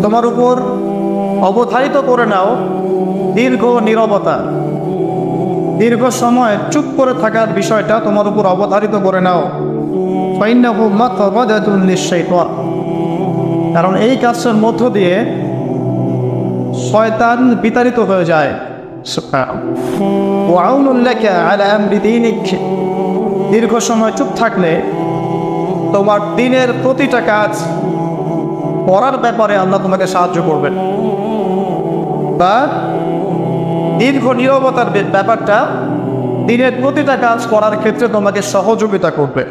তোমার উপর অবধারিত করে নাও দীর্ঘ নীরবতা, দীর্ঘ সময় চুপ করে থাকার বিষয়টা তোমার উপর অবধারিত করে নাও। ফাইন্নাহু মাতবাদাতুন লিশ-শাইতান, কারণ এই কাজের মধ্য দিয়ে শয়তান বিতাড়িত হয়ে যায়। ওয়া আউনুন লাকা আলা আমরি দীনিক, দীর্ঘ সময় চুপ থাকলে তোমার দিনের প্রতিটা কাজ করার ব্যাপারে আল্লাহ তোমাকে সাহায্য করবেন। বা দীর্ঘ নীরবতার ব্যাপারটা দিনের প্রতিটা কাজ করার ক্ষেত্রে তোমাকে সহযোগিতা করবে।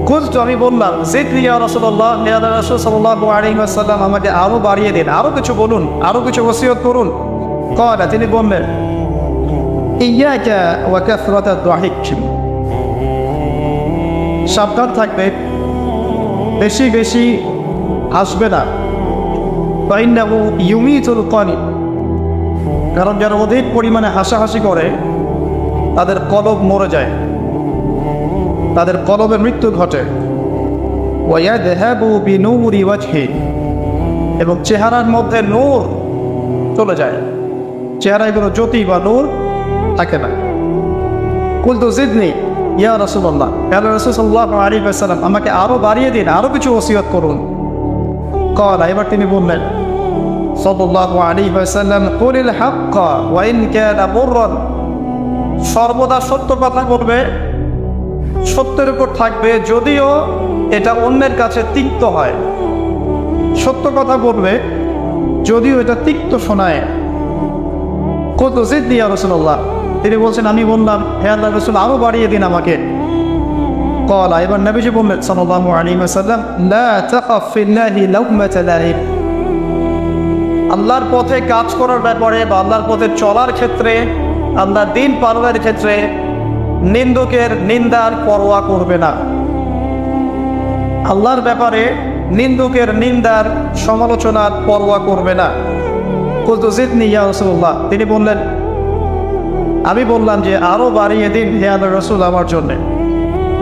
খুঁজতো, আমি বললাম জিদনি ইয়া রাসূলুল্লাহ, ইয়া রাসূল সাল্লাল্লাহু আলাইহি ওয়াসাল্লাম, আমাকে আরো বাড়িয়ে দিন, আরো কিছু বলুন, আরো কিছু ওসিয়ত করুন। ক্বালা, তিনি বললেন ইয়াকা ওয়া কাসরাতাদ দাহিক, সাবধান থাকবে, বেশি বেশি হাসবে না। ফাইন্নাহু ইউমিতুল কলব, কারণ যারা অধিক পরিমাণে হাসাহাসি করে তাদের কলব মরে যায়, তাদের কলবের মৃত্যু ঘটে। ওয়ায়াযহাবু বিনূরি ওয়াজহি, এবং চেহারার মধ্যে নূর চলে যায়, চেহারায় কোনো জ্যোতি বা নূর থাকে না। কুলতু জিদনি ইয়া রাসূলুল্লাহ, ইয়া রাসূল সাল্লাল্লাহু আলাইহি ওয়াসাল্লাম, আমাকে আরো বাড়িয়ে দিন, আরো কিছু ওসিয়ত করুন। ক্বালা, এবার তিনি বললেন সাল্লাল্লাহু আলাইহি ওয়াসাল্লাম, কুলিল হাক্কা ওয়া ইন কানা মুররান, সর্বদা সত্য কথা বলবে, সত্যের উপর থাকবে যদিও এটা অন্যের কাছে তিক্ত হয়। সত্য কথা বলবে যদিও এটা তিক্ত শোনায়। কত জিদনি ইয়া রাসূলুল্লাহ, তিনি বলছেন, আমি বললাম হে আল্লাহর রাসূল, আরো বাড়িয়ে দিন আমাকে। ক্বালা, এবার নবীজি বললেন সাল্লাল্লাহু আলাইহি ওয়াসাল্লাম, লা তাখাফ ফিল্লাহি লাওমাতা লাইম, আল্লাহর পথে কাজ করার ব্যাপারে বা আল্লাহর পথে চলার ক্ষেত্রে, আল্লাহর দিন পালনের ক্ষেত্রে নিন্দুকের নিন্দার পরোয়া করবে না। আল্লাহর ব্যাপারে নিন্দুকের নিন্দার সমালোচনার পরোয়া করবে না। কুলতু জিদনি ইয়া রাসূলুল্লাহ, তিনি বললেন, আমি বললাম যে আরো বাড়িয়ে দিন হে আল্লাহর রাসূল আমার জন্য।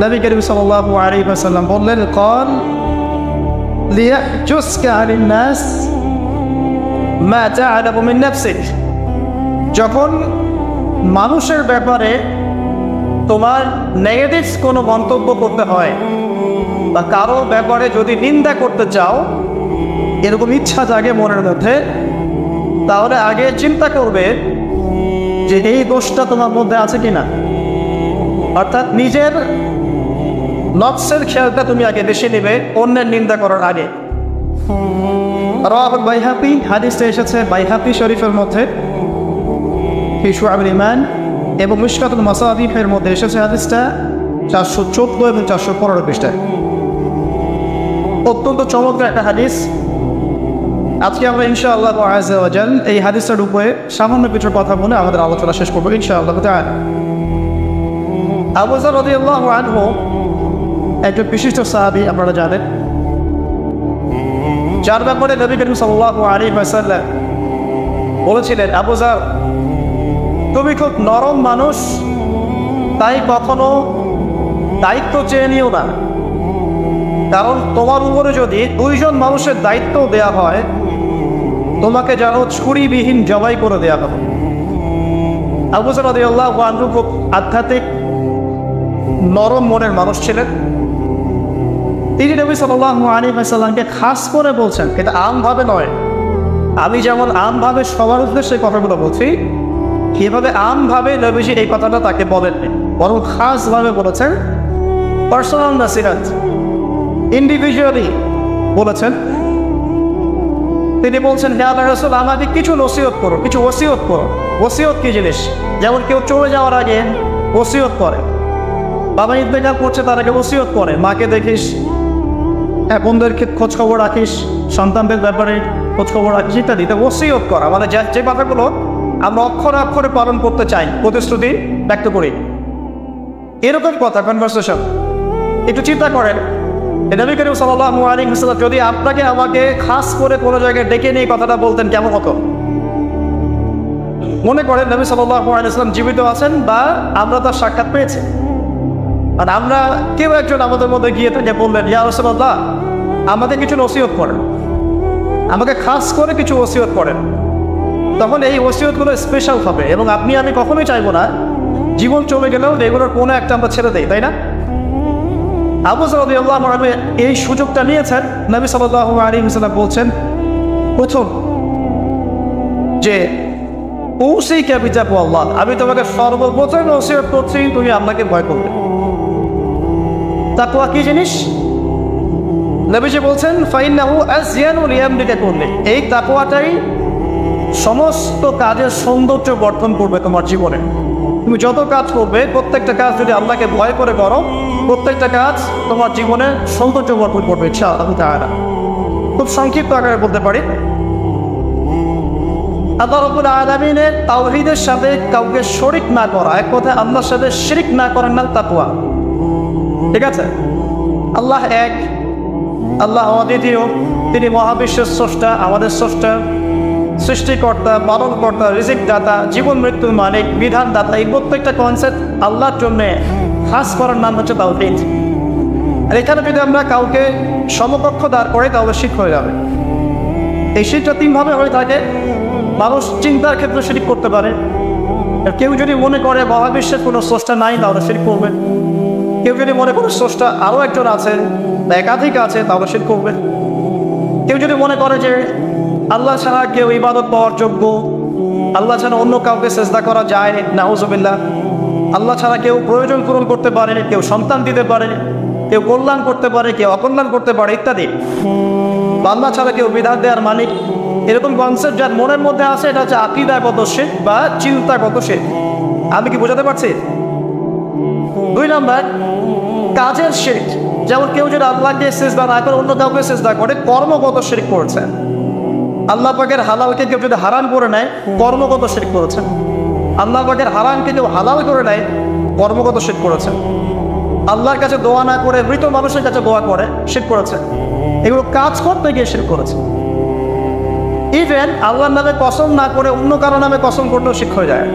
নবী করিম সাল্লাল্লাহু আলাইহি ওয়াসাল্লাম বললেন, ক্বাল লিয়াজুসকা আনিন নাস মা তা'লামু মিন নাফসিক, যখন মানুষের ব্যাপারে তোমার নেগেটিভ কোনো মন্তব্য করতে হয় বা কারো ব্যাপারে যদি নিন্দা করতে চাও, এরকম ইচ্ছা জাগে মনের মধ্যে, তাহলে আগে চিন্তা করবে যে এই দোষটা তোমার মধ্যে আছে কিনা। অর্থাৎ নিজের নফসের খেয়ালটা তুমি আগে বেশি নেবে অন্যের নিন্দা করার আগে। রাওয়াহুল বাইহাকি, হাদিসটা এসেছে বাইহাকি শরীফের মধ্যে ফি শুআবুল ঈমান, এবং মিশকাতুল মাসাবিহের মধ্যে এসেছে হাদিসটা 414 এবং 415 পৃষ্ঠায়। অত্যন্ত চমৎকার একটা হাদিস। আজকে আমরা ইনশাআল্লাহ আযজা ওয়া জাল এই হাদিসটার উপরে সামান্য কিছু কথা বলে আমাদের আলোচনা শেষ করবো ইনশাআল্লাহ তাআলা। আবু যর রাদিয়াল্লাহু আনহু একজন বিশিষ্ট সাহাবী, আপনারা জানেন, যার ব্যাপারে নবী করিম সাল্লাল্লাহু আলাইহি ওয়াসাল্লাম বলেছিলেন, আবু যর, তুমি খুব নরম মানুষ, তাই কখনো দায়িত্ব চেয়ে নিও না, কারণ তোমার উপরে যদি 2 জন মানুষের দায়িত্ব দেয়া হয়, তোমাকে যেন ছুরিবিহীন জবাই করে দেয়া হবে। আবু যর রাদিয়াল্লাহু আনহু খুব আধ্যাত্মিক নরম মনের মানুষ ছিলেন। তিনি নবী সাল্লাল্লাহু আলাইহি ওয়াসাল্লামকে খাস করে বলছেন, এটা আমভাবে নয়, আমি যেমন আমভাবে সবার উদ্দেশ্যে কথাগুলো বলছি, এভাবে আমভাবে নবীজি এই কথাটা তাকে বলেননি, বরং খাসভাবে বলেছেন, পার্সোনাল নাসিহাত, ইন্ডিভিজুয়ালি বলেছেন। তিনি বলছেন, হে আল্লাহর রাসূল, আমাকে কিছু নসিহত করো, কিছু ওসিয়ত করো। ওসিয়ত কি জিনিস? যেমন কেউ চলে যাওয়ার আগে ওসিয়ত করে, বাবা ইন্তেকাল করছে তার আগে ওসিয়ত করে, মাকে দেখিস, হ্যাঁ, বোনদেরকে খোঁজ খবর রাখিস, সন্তানদের ব্যাপারে খোঁজ খবর রাখিস ইত্যাদি। ওসিয়ত করা মানে যে কথাগুলো আমরা অক্ষরে অক্ষরে পালন করতে চাই, প্রতিশ্রুতি ব্যক্ত করি, এরকম কথা, কনভারসেশন। একটু চিন্তা করেন, নবী করিম সাল্লাল্লাহু আলাইহি ওয়াসাল্লাম যদি আপনাকে আমাকে খাস করে কোনো জায়গায় ডেকে নিয়ে কথাটা বলতেন, কেমন হতো? মনে করেন নবী সাল্লাল্লাহু আলাইহি ওয়াসাল্লাম জীবিত আছেন বা আমরা তার সাক্ষাৎ পেয়েছি, আর আমরা কেউ একজন আমাদের মধ্যে গিয়ে থেকে বললেন, ইয়া রাসূলুল্লাহ, আমাদের কিছু ওসিয়ত করেন, আমাকে খাস করে কিছু ওসিয়ত করেন, তখন এই ওসিয়তগুলো স্পেশাল হবে এবং আপনি আমি কখনোই চাইবো না জীবন চলে গেলেও এগুলোর কোনো একটা আমরা ছেড়ে দেই, তাই না? আবু যর রাদিয়াল্লাহু আনহু এই সুযোগটা নিয়েছেন। নবী সাল্লাল্লাহু আলাইহি ওয়াসাল্লাম বলছেন, প্রথম যে উসিকা বিতাকওয়াল্লাহ, আমি তোমাকে সর্বপ্রথম ওসিয়ত করছি তুমি আল্লাহকে ভয় করবে। তাকওয়া কি জিনিস? নবীজি বলছেন ফাইন্নাহু আযয়ানু লিয়ামলিকা কুল্লি, এই তাকওয়াটাই সমস্ত কাজের সৌন্দর্য বর্ধন করবে তোমার জীবনে। তুমি যত কাজ করবে প্রত্যেকটা কাজ যদি আল্লাহকে ভয় করে করো, প্রত্যেকটা কাজ তোমার জীবনে সৌন্দর্য বর্ধন করবে ইনশাআল্লাহ তাআলা। খুব সংক্ষিপ্ত আকারে বলতে পারি, আল্লাহ রাব্বুল আলামিনের তাওহীদের সাথে কাউকে শরীক না করা, এক কথায় আল্লাহর সাথে শিরক না করার নাম তাকওয়া। ঠিক আছে? আল্লাহ এক, আল্লাহ অদ্বিতীয়, তিনি মহাবিশ্বের স্রষ্টা, আমাদের স্রষ্টা, সৃষ্টিকর্তা, পালনকর্তা, রিজিক দাতা, জীবন মৃত্যুর মালিক, বিধান দাতা। এই প্রত্যেকটা কনসেপ্ট আল্লাহর জন্য খাস করার নাম হচ্ছে তাওহীদ। আর এখানে যদি আমরা কাউকে সমকক্ষ দাঁড় করি তাহলে শিরক হয়ে যাবে। এই শিরকটা তিনভাবে হয়ে থাকে। মানুষ চিন্তার ক্ষেত্রে শিরক করতে পারে। কেউ যদি মনে করে মহাবিশ্বের কোনো স্রষ্টা নাই তাহলে শিরক করবে। কেউ যদি মনে করে স্রষ্টা আরও একজন আছে বা একাধিক আছে তাহলে শিরক করবে। কেউ যদি মনে করে যে আল্লাহ ছাড়া কেউ ইবাদত পাওয়ার যোগ্য, আল্লাহ ছাড়া অন্য কাউকে সেজদা করা যায়, নাউজুবিল্লাহ, আল্লাহ ছাড়া কেউ প্রয়োজন পূরণ করতে পারে, কেউ সন্তান দিতে পারে, কেউ কল্যাণ করতে পারে, কেউ অকল্যাণ করতে পারে ইত্যাদি, আল্লাহ ছাড়া কেউ বিধান দেওয়ার মালিক, এরকম কনসেপ্ট যার মনের মধ্যে আছে এটা হচ্ছে আকীদাগত শিরক বা চিন্তাগত শিরক। আমি কি বোঝাতে পারছি? 2 নাম্বার কাজের শিরক, যেমন কেউ যদি আল্লাহকে সেজদা না করে অন্য কাউকে সেজদা করে কর্মগত শিরক করেছে। আল্লাহ পাকের হালালকে কেউ যদি হারাম করে নেয় কর্মগত শিরক করেছেন। আল্লাহ পাকের হারামকে কেউ হালাল করে নেয় কর্মগত শিরক করেছেন। আল্লাহর কাছে দোয়া না করে মৃত মানুষের কাছে দোয়া করে শিরক করেছে। এগুলো কাজ করতে গিয়ে শিরক করেছে। ইভেন আল্লাহর নামে কসম না করে অন্য কারো নামে কসম করতেও শিরক হয়ে যায়।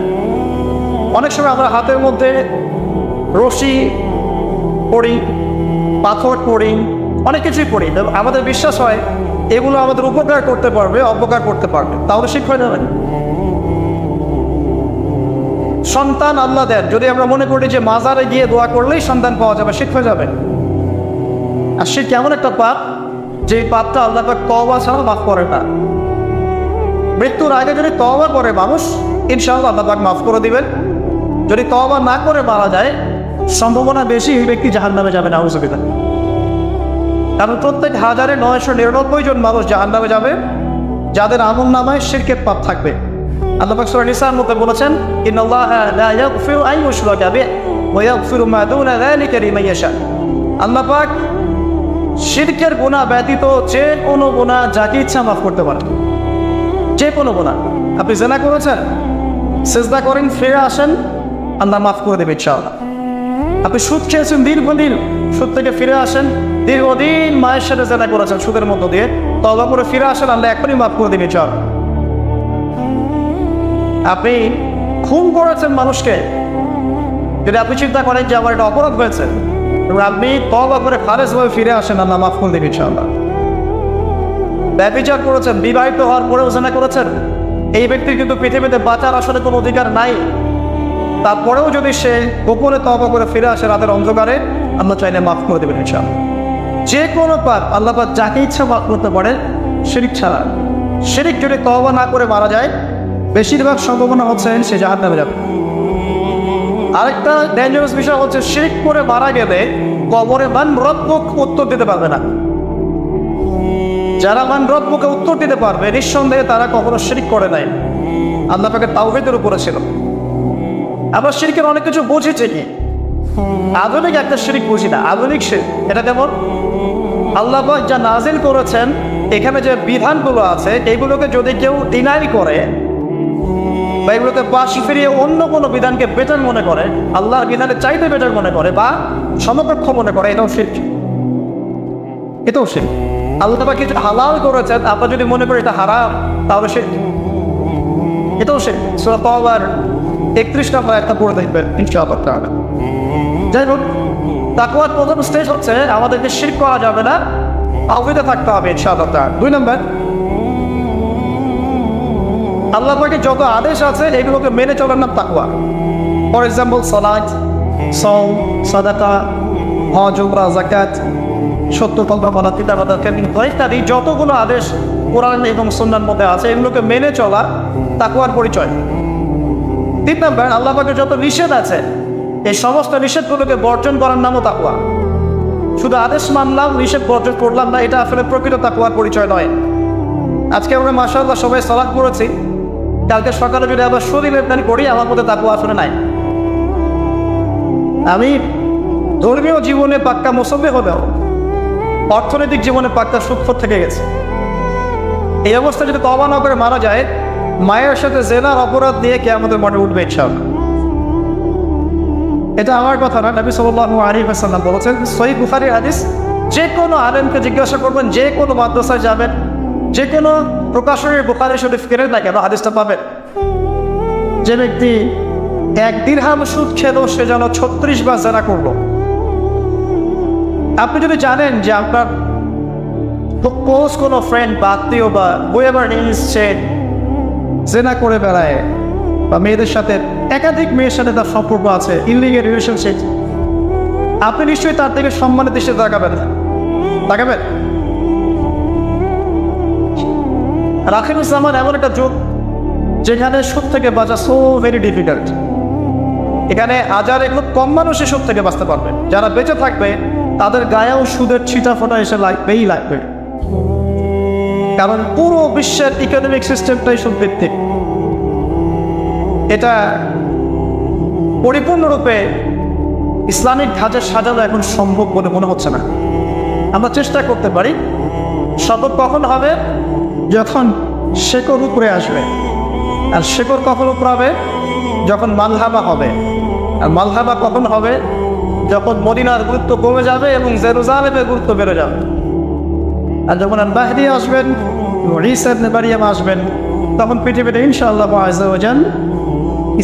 অনেক সময় আমরা হাতের মধ্যে রশি পড়ি, পাথর পড়ি, অনেক কিছুই পড়ি, আমাদের বিশ্বাস হয় এগুলো আমাদের উপকার করতে পারবে, অপকার করতে পারবে, তাহলে শিরক হয়ে যাবে। সন্তান আল্লাহ দেন, যদি আমরা মনে করি যে মাজারে গিয়ে দোয়া করলেই সন্তান পাওয়া যাবে, শিরক হয়ে যাবে। আর শিরক এমন একটা পাপ যে পাপটা আল্লাহ পাক তওবা ছাড়া মাফ করে না। মৃত্যুর আগে যদি তওবা করে মানুষ, ইনশাআল্লাহ আল্লাহ পাক মাফ করে দিবেন। যদি তওবা না করে মারা যায়, সম্ভাবনা বেশি এই ব্যক্তি জাহান্নামে যাবে, নাউজুবিল্লাহ। কারণ প্রত্যেক 1999 জন মানুষ জাহান্নামে যাবে যাদের আমল নামায় শিরকের পাপ থাকবে। আল্লাহ পাক সূরা নিসার মধ্যে বলেছেন, ইন্নাল্লাহা লা ইয়াগফিরু আন ইউশরাকা বিহি ওয়া ইয়াগফিরু মা দুনা যালিকা লিমান ইয়াশা। আল্লাহ পাক শিরকের গুনাহ ব্যতীত যে কোনো গুনাহ যাকে ইচ্ছা মাফ করতে পারেন। যে কোনো গুনাহ, আপনি জিনা করেছেন, সিজদা করেন, ফিরে আসেন, আল্লাহ মাফ করে দেবে ইনশাআল্লাহ। আপনি সুদ খেয়েছেন দীর্ঘদিন, সুদ থেকে ফিরে আসেন, দীর্ঘদিন মায়ের সাথে জিনা করেছেন সুদের মধ্য দিয়ে, তওবা করে ফিরে আসেন, আল্লাহ এখনই মাফ করে দেবে ইনশাআল্লাহ। আপনি খুন করেছেন মানুষকে, যদি আপনি চিন্তা করেন যে আমার এটা অপরাধ হয়েছে, আপনি তওবা করে খালেসভাবে ফিরে আসেন, আল্লাহ মাফ করে দেবে ইনশাআল্লাহ। ব্যভিচার করেছেন, বিবাহিত হওয়ার পরেও জিনা করেছেন, এই ব্যক্তির কিন্তু পৃথিবীতে বাঁচার আসলে কোনো অধিকার নাই। তারপরেও যদি সে গোপনে তওবা করে ফিরে আসে রাতের অন্ধকারে, আল্লাহ চাইলে মাফ করে দেবেন ইনশাআল্লাহ। যে কোনো পাপ আল্লাহ পাক যাকে ইচ্ছা মাফ করতে পারেন, শিরক ছাড়া। শিরক যদি তওবা না করে মারা যায়, বেশিরভাগ সম্ভাবনা হচ্ছে সে জাহান্নামে যাবে। আরেকটা ডেঞ্জারাস বিষয় হচ্ছে শিরক করে মারা গেলে কবরে মান রব্বুক উত্তর দিতে পারবে না। যারা মান রব্বুকে উত্তর দিতে পারবে, নিঃসন্দেহে তারা কখনো শিরক করে নাই, আল্লাহ পাকের তাওহীদের উপরে ছিল। আবার শিরকের অনেক কিছু বুঝেছে কি, আধুনিক একটা শিরক বুঝি না, আধুনিক শিরক এটা যেমন আল্লাহ পাক যা নাজিল করেছেন, এখানে যে বিধানগুলো আছে এগুলোকে যদি কেউ ডিনাই করে বা এগুলোকে পাশ ফিরিয়ে অন্য কোনো বিধানকে বেটার মনে করে, আল্লাহর বিধানের চাইতে বেটার মনে করে বা সমকক্ষ মনে করে, এটাও শিরক। এটাও শিরক। আল্লাহ পাক কিছু হালাল করেছেন, আপনারা যদি মনে করেন এটা হারাম, তাহলে শিরক। এটাও শিরক। সূরা তাওবার 31 নম্বর আয়াতটা পড়ে দেখবেন ইনশাআল্লাহ তাআলা। যাই হোক, তাকওয়ার প্রথম স্টেজ হচ্ছে আমাদেরকে শিরক করা যাবে না, তাওহীদে থাকতে হবে ইনশাআল্লাহ তাআলা। 2 নম্বর, আল্লাহ পাকের যত আদেশ আছে এগুলোকে মেনে চলার নাম তাকওয়া। ফর এক্সাম্পল সালাত, সাওম, সাদাকা, হজ, উমরা, যাকাত, সত্য কথা বলা, পিতা মাতার খেদমত ইত্যাদি যতগুলো আদেশ কোরআন এবং সুন্নাহর মধ্যে আছে এগুলোকে মেনে চলা তাকওয়ার পরিচয়। 3 নম্বর, আল্লাহ পাকের যত নিষেধ আছে এই সমস্ত নিষেধগুলোকে বর্জন করার নামও তাকওয়া। শুধু আদেশ মানলাম, নিষেধ বর্জন করলাম না, এটা আসলে প্রকৃত তাকওয়ার পরিচয় নয়। আজকে আমরা মাশাআল্লাহ সবাই সালাত পড়েছি, কালকে সকালে যদি আবার শরীরের দান করি আমার মধ্যে তাকওয়া আসলে নাই। আমি ধর্মীয় জীবনে পাক্কা মুসল্লি হলেও অর্থনৈতিক জীবনে পাক্কা সুদখোর থেকে গেছে। এই অবস্থা যদি তওবা না করে মারা যায়, মায়ের সাথে জেনার অপরাধ নিয়ে কিয়ামতের মাঠে উঠবে ইনশাআল্লাহ। এটা আমার কথা না, নবী সাল্লাল্লাহু আলাইহি ওয়াসাল্লাম বলেছেন, সহিহ বুখারীর হাদিস, যে কোনো আলেমকে জিজ্ঞাসা করবেন, যে কোনো মাদ্রাসায় যাবেন, যে কোনো প্রকাশনের বুখারী শরীফ কেনেন না কেন হাদিসটা পাবেন, যে ব্যক্তি 1 দিরহাম সুদ খেলো সে যেন 36 বার জেনা করলো। আপনি যদি জানেন যে আপনার ক্লোজ কোনো ফ্রেন্ড বা আত্মীয় বা হুয়েভার ইজ সে জেনা করে বেড়ায় বা মেয়েদের সাথে একাধিক মেয়ের সাথে তার সম্পর্ক আছে, ইলিগাল রিলেশনশিপ, আপনি নিশ্চয়ই তার থেকে সম্মানের দৃষ্টিতে তাকাবেন না, তাকাবেন? আখিরুজ্জামান এমন একটা যুগ যেখানে সুদ থেকে বাঁচা সো ভেরি ডিফিকাল্ট। এখানে হাজারে খুব কম মানুষই সুদ থেকে বাঁচতে পারবে। যারা বেঁচে থাকবে তাদের গায়েও সুদের ছিটা ফোটা এসে লাগবেই লাগবে, কারণ পুরো বিশ্বের ইকোনমিক সিস্টেমটাই সুদ ভিত্তিক। এটা পরিপূর্ণরূপে ইসলামিক ধাঁচে সাজানো এখন সম্ভব বলে মনে হচ্ছে না। আমরা চেষ্টা করতে পারি। সবক কখন হবে? যখন শেকড় উপরে আসবে। আর শেকড় কখন উপরে হবে? যখন মালহাবা হবে। আর মালহাবা কখন হবে? যখন মদিনার গুরুত্ব কমে যাবে এবং জেরুজালেমের গুরুত্ব বেড়ে যাবে। আর যখন আল-মাহদি আসবেন, ঈসা ইবনে মারইয়াম আসবেন, তখন পৃথিবীতে ইনশাআল্লাহ আযজা ওয়া জাল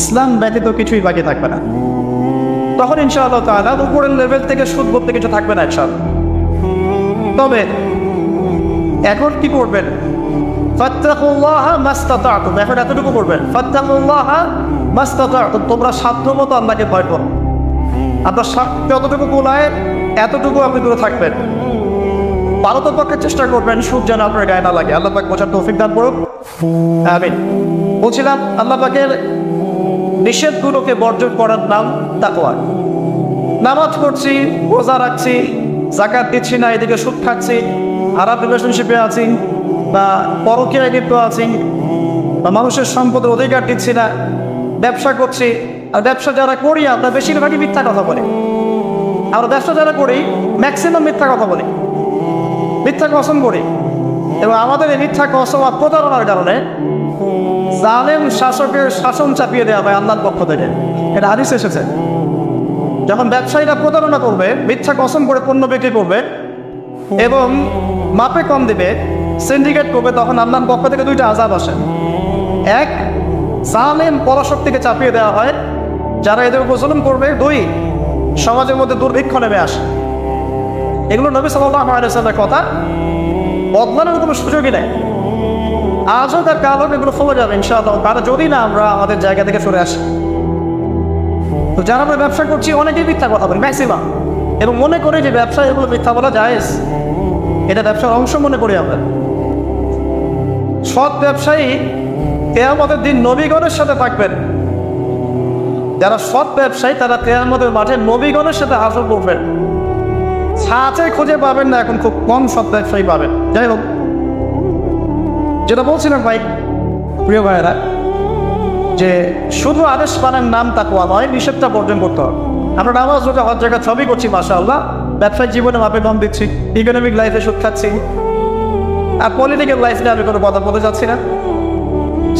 ইসলাম ব্যতীত কিছুই বাকি থাকবে না। তখন ইনশাআল্লাহ তাআলা উপরের লেভেল থেকে সুদ বলতে কিছু থাকবে না ইনশাআল্লাহ। তবে এখন কি করবেন? ফাত্তাকুল্লাহা মাসতাতা'তুম। এখন এতটুকু করবেন, ফাত্তাকুল্লাহা মাসতাতা'তুম, তোমরা সাধ্যমতো আল্লাহকে ভয় করো। আপনার সাধ্য যতটুকু কুলায় এতটুকু আপনি দূরে থাকবেন। পারতপক্ষে চেষ্টা করবেন সুদ যেন আপনার গায়ে না লাগে। আল্লাহ পাক বোঝার তৌফিক দান করুক, আমিন। বলছিলাম আল্লাহ পাকের নিষেধগুলোকে বর্জন করার নাম তাকওয়া। নামাজ পড়ছি, রোজা রাখছি, যাকাত দিচ্ছি না, এদিকে সুদ খাচ্ছি, হারাম রিলেশনশিপে আছি, বা পরকীয়ায় লিপ্ত আছি, বা মানুষের সম্পদের অধিকার দিচ্ছি না, ব্যবসা করছি। আর ব্যবসা যারা করি আমরা বেশিরভাগই মিথ্যা কথা বলি। আমরা ব্যবসা যারা করি ম্যাক্সিমাম মিথ্যা কথা বলি, মিথ্যা কসম করি। এবং আমাদের এই মিথ্যা কসম আর প্রতারণার কারণে জালেম শাসকের শাসন চাপিয়ে দেওয়া হয় আল্লাহর পক্ষ থেকে। এটা হাদিসে এসেছে। যখন ব্যবসায়ীরা প্রতারণা করবে, মিথ্যা কসম করে পণ্য বিক্রি করবে এবং মাপে কম দেবে, সিন্ডিকেট করবে, তখন আল্লাহর পক্ষ থেকে 2টা আযাব আসে। এক, জালেম পরাশক্তিকে চাপিয়ে দেওয়া হয় যারা এদের উপর জুলুম করবে। 2, সমাজের মধ্যে দুর্ভিক্ষ নেমে আসে। এগুলো নবী সাল্লাল্লাহু আলাইহি ওয়াসাল্লামের কথা, বদলানোর কোনো সুযোগই নেই। আজও তার কাল হবে, এগুলো ফলে যাবে ইনশাআল্লাহ, তারা যদি না আমরা আমাদের জায়গা থেকে সরে আসি। তো যারা আমরা ব্যবসা করছি অনেকেই মিথ্যা কথা বলি ম্যাক্সিমাম, এবং মনে করি যে ব্যবসায় এগুলো মিথ্যা বলা জায়েজ, এটা ব্যবসার অংশ মনে করি আমরা। সৎ ব্যবসায়ী কিয়ামতের দিন নবীগণের সাথে থাকবেন। যারা সৎ ব্যবসায়ী তারা কিয়ামতের মাঠে নবীগণের সাথে হাসর করবেন। ছাঁচে খুঁজে পাবেন না, এখন খুব কম সৎ ব্যবসায়ী পাবেন। যাই হোক, যেটা বলছিলাম ভাই, প্রিয় ভাইয়েরা, যে শুধু আদেশ পানের নাম তাকওয়া নয়, নিষেধটা বর্জন করতে হবে। আমরা নামাজ রোজা হজ জাকাত সবই করছি মাশাআল্লাহ, ব্যবসায়িক জীবনে মাপে কম দিচ্ছি, ইকোনমিক লাইফে সুদ খাচ্ছি, আর পলিটিক্যাল লাইফ নিয়ে আমি কোনো কথা বলতে যাচ্ছি না।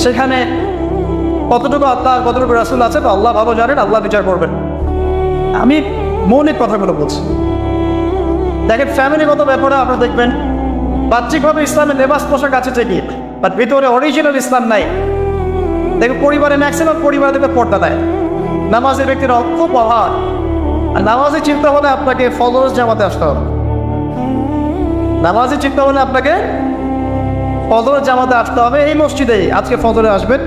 সেখানে কতটুকু আল্লাহ কতটুকু রাসূল আছে তো আল্লাহ ভালো জানেন, আল্লাহ বিচার করবেন। আমি মৌলিক কথাগুলো বলছি। দেখেন, ফ্যামিলিগত ব্যাপারে আপনারা দেখবেন বাহ্যিকভাবে ইসলামের লেবাস পোশাক আছে ঠিকই, বাট ভিতরে অরিজিনাল ইসলাম নাই। দেখবেন পরিবারে ম্যাক্সিমাম পরিবারে দেখবে পর্দা দেয়, নামাজের ব্যক্তির খুব অভাব। আর নামাজের চিন্তা হলে আপনাকে ফজরের জামাতে আসতে হবে। নামাজে চিন্তা হলে আপনাকে ফজরের জামাতে আসতে হবে। এই মসজিদেই আজকে ফজরে আসবেন,